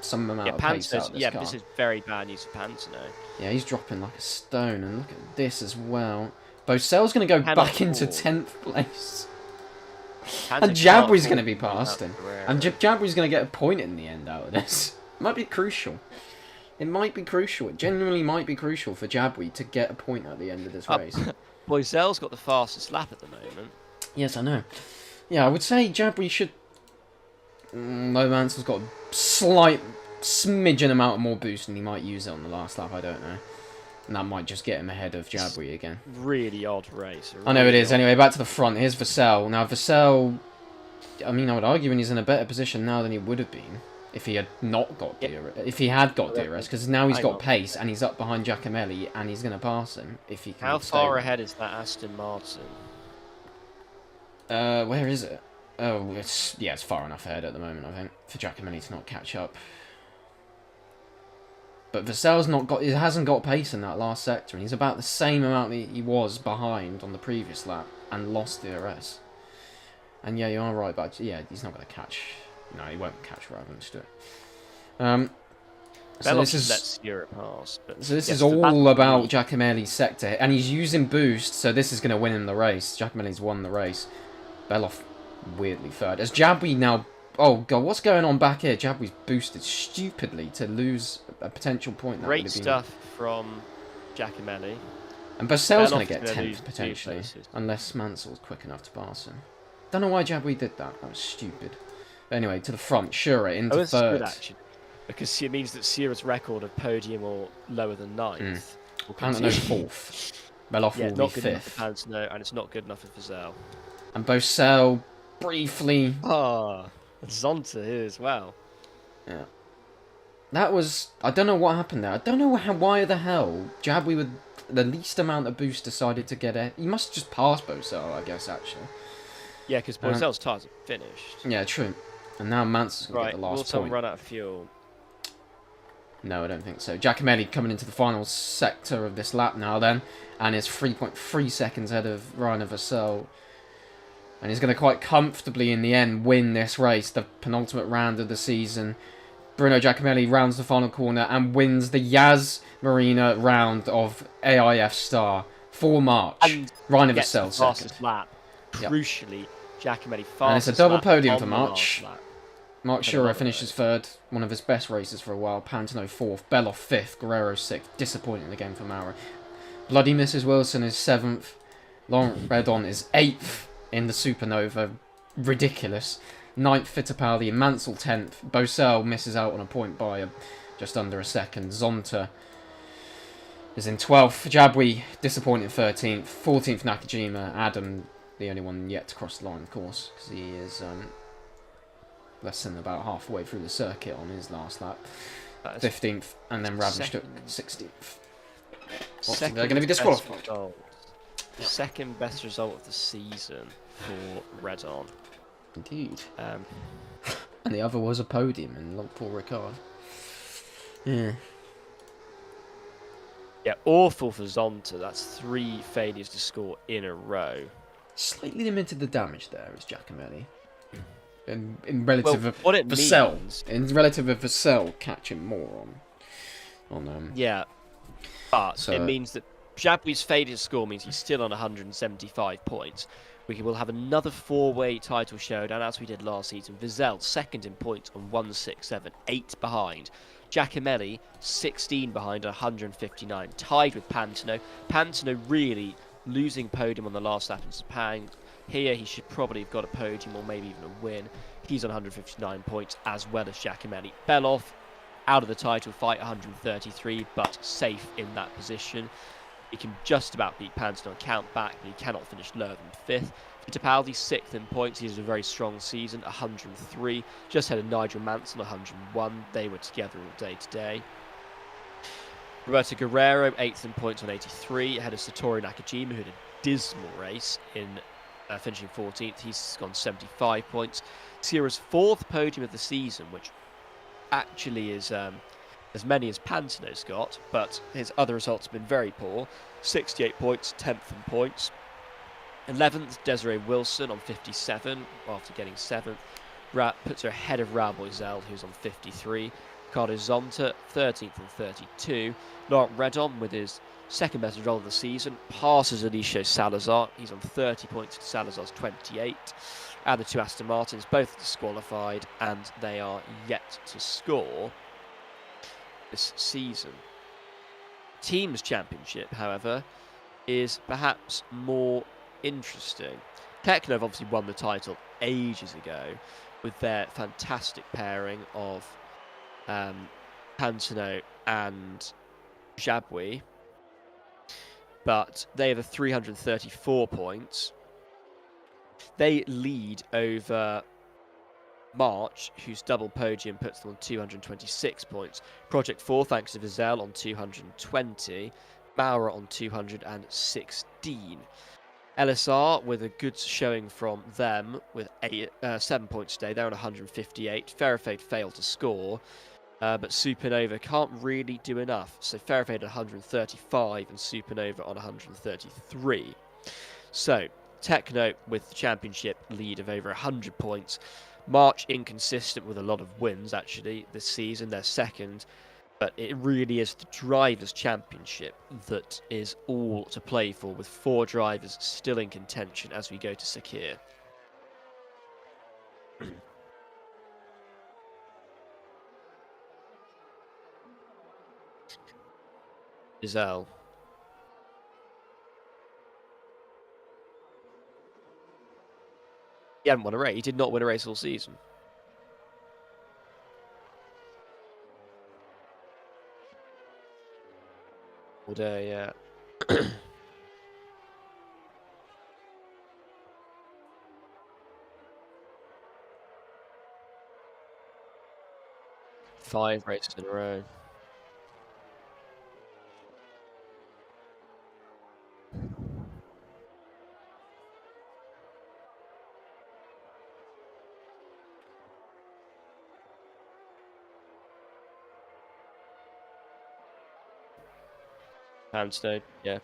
Speaker 2: some amount of pace out of this car?
Speaker 1: This is very bad news for Panto now.
Speaker 2: Yeah, he's dropping like a stone, and look at this as well. Bosell's going to go back into 10th place.
Speaker 1: Panto
Speaker 2: And
Speaker 1: can't
Speaker 2: Jabri's going to
Speaker 1: afford
Speaker 2: be
Speaker 1: to
Speaker 2: past
Speaker 1: lose
Speaker 2: him.
Speaker 1: out to Guerrero.
Speaker 2: And Jabri's going to get a point in the end out of this. Might be crucial. It might be crucial. It genuinely might be crucial for Jabri to get a point at the end of this race.
Speaker 1: Boyzell's got the fastest lap at the moment.
Speaker 2: Yes, I know. Yeah, I would say Jabri should... No, Mansell's got a slight smidgen amount more boost and he might use it on the last lap, I don't know. And that might just get him ahead of Jabri again.
Speaker 1: Really odd race.
Speaker 2: I know it is.
Speaker 1: Odd.
Speaker 2: Anyway, back to the front. Here's Vassell. Now, Vassell... I mean, I would argue he's in a better position now than he would have been if he had not got DRS. If he had got DRS, because now he's got pace and he's up behind Giacomelli and he's going to pass him if he can.
Speaker 1: How
Speaker 2: stay
Speaker 1: far
Speaker 2: there.
Speaker 1: ahead is that Aston Martin?
Speaker 2: Where is it? Oh, it's far enough ahead at the moment, I think, for Giacomelli to not catch up. But Vassell's not got. He hasn't got pace in that last sector, and he's about the same amount that he was behind on the previous lap and lost DRS. And yeah, you are right, but yeah, he's not going to catch. No, he won't catch Raven to do it. So this is
Speaker 1: lets Europe pass. But
Speaker 2: so this
Speaker 1: yes,
Speaker 2: is
Speaker 1: the
Speaker 2: all
Speaker 1: battle
Speaker 2: about Giacomelli's sector, and he's using boost, so this is going to win him the race. Giacomelli's won the race. Beloff weirdly third. As Jabri now... Oh, God, what's going on back here? Jabri's boosted stupidly to lose a potential point. That
Speaker 1: Great
Speaker 2: would have been...
Speaker 1: stuff from Giacomelli.
Speaker 2: And Bosell's going to
Speaker 1: Beloff's
Speaker 2: get
Speaker 1: gonna
Speaker 2: 10th,
Speaker 1: lose
Speaker 2: potentially.
Speaker 1: 2 places.
Speaker 2: Unless Mansell's quick enough to pass him. Don't know why Jabri did that. That was stupid. But anyway, to the front. Shura into
Speaker 1: This is
Speaker 2: third.
Speaker 1: good, actually. Because it means that Sierra's record of podium or lower than 9th will continue.
Speaker 2: Pantano's fourth. Beloff
Speaker 1: Yeah,
Speaker 2: will
Speaker 1: not
Speaker 2: be
Speaker 1: good enough
Speaker 2: fifth.
Speaker 1: for Pantano, and it's not good enough for Vizell.
Speaker 2: And Bosell briefly...
Speaker 1: Ah, Zonta here as well.
Speaker 2: Yeah. That was... I don't know what happened there. I don't know why the hell Jabri with the least amount of boost decided to get it. He must just pass Bosell, I guess, actually.
Speaker 1: Yeah, because Boyzell's tyres are finished.
Speaker 2: Yeah, true. And now Mansell's going to get the
Speaker 1: will
Speaker 2: last
Speaker 1: someone
Speaker 2: point.
Speaker 1: run out of fuel?
Speaker 2: No, I don't think so. Giacomelli coming into the final sector of this lap now then. And is 3.3 seconds ahead of Rainer Vassell. And he's going to quite comfortably in the end win this race. The penultimate round of the season. Bruno Giacomelli rounds the final corner and wins the Marina round of AIF Star for March.
Speaker 1: And
Speaker 2: Rainer
Speaker 1: gets
Speaker 2: Vassell
Speaker 1: the
Speaker 2: second.
Speaker 1: fastest lap.
Speaker 2: Yep.
Speaker 1: Crucially, Giacomelli fastest
Speaker 2: And it's a double
Speaker 1: lap
Speaker 2: podium
Speaker 1: on
Speaker 2: for
Speaker 1: the
Speaker 2: March.
Speaker 1: last lap.
Speaker 2: Mark
Speaker 1: Had
Speaker 2: Shura
Speaker 1: another
Speaker 2: finishes third, one of his best races for a while. Pantano fourth, Beloff fifth, Guerrero sixth. Disappointing again for Mauro. Bloody Mrs. Wilson is seventh. Laurent Redon is eighth in the Supernova. Ridiculous. Ninth, Fittipaldi and Mansell 10th. Bosell misses out on a point by just under a second. Zonta is in 12th. Jabri, disappointing 13th. 14th, Nakajima. Adam, the only one yet to cross the line, of course, because he is less than about halfway through the circuit on his last lap. 15th, and then Ravenstock 16th. They're going to be disqualified.
Speaker 1: Second best result of the season for Redon.
Speaker 2: Indeed.
Speaker 1: Um,
Speaker 2: And the other was a podium in Paul Ricard. Yeah.
Speaker 1: yeah, awful for Zonta. That's 3 failures to score in a row.
Speaker 2: Slightly limited the damage there as Giacomelli. In relative
Speaker 1: Well,
Speaker 2: of
Speaker 1: what it
Speaker 2: Vassell.
Speaker 1: means...
Speaker 2: In relative of Vassell catching more on on them.
Speaker 1: Yeah, but it
Speaker 2: So
Speaker 1: means that Jabou's faded score means he's still on 175 points. We will have another four-way title showdown as we did last season. Vizel second in points on 167, 8 behind. Giacomelli 16 behind, 159, tied with Pantano. Pantano really losing podium on the last lap in Japan. Here he should probably have got a podium or maybe even a win. He's on 159 points as well as Giacomelli. Belov out of the title fight, 133, but safe in that position. He can just about beat Pantano on count back, but he cannot finish lower than fifth. Fittipaldi sixth in points. He has a very strong season, 103. Just had a Nigel Mansell, 101. They were together all day today. Roberto Guerrero, eighth in points on 83, ahead of Satoru Nakajima, who had a dismal race in finishing 14th. He's gone 75 points. Sierra's fourth podium of the season, which actually is as many as Pantano's got, but his other results have been very poor. 68 points, 10th in points. 11th, Desiree Wilson on 57 after getting 7th. Puts her ahead of Raul Boisel, who's on 53. Ricardo Zonta, 13th and 32. Laurent Redon, with his second best result of the season, passes Alicia Salazar. He's on 30 points, Salazar's 28. And the two Aston Martins, both disqualified, and they are yet to score this season. Teams Championship, however, is perhaps more interesting. Tekno have obviously won the title ages ago with their fantastic pairing of Pantano and Jaboué, but they have 334 points. They lead over March, whose double podium puts them on 226 points. Project 4, thanks to Vizel, on 220. Maurer on 216. LSR, with a good showing from them, with 7 points today. They're on 158. Fairfade failed to score, but Supernova can't really do enough. So Fairfade at 135 and Supernova on 133. So Tekno with the championship lead of over 100 points. March inconsistent with a lot of wins, actually, this season. They're second. But it really is the Drivers' Championship that is all to play for, with 4 drivers still in contention as we go to Sakir. Giselle. He hadn't won a race. He did not win a race all season. All day, yeah. Five races in a row. Handstone, yeah.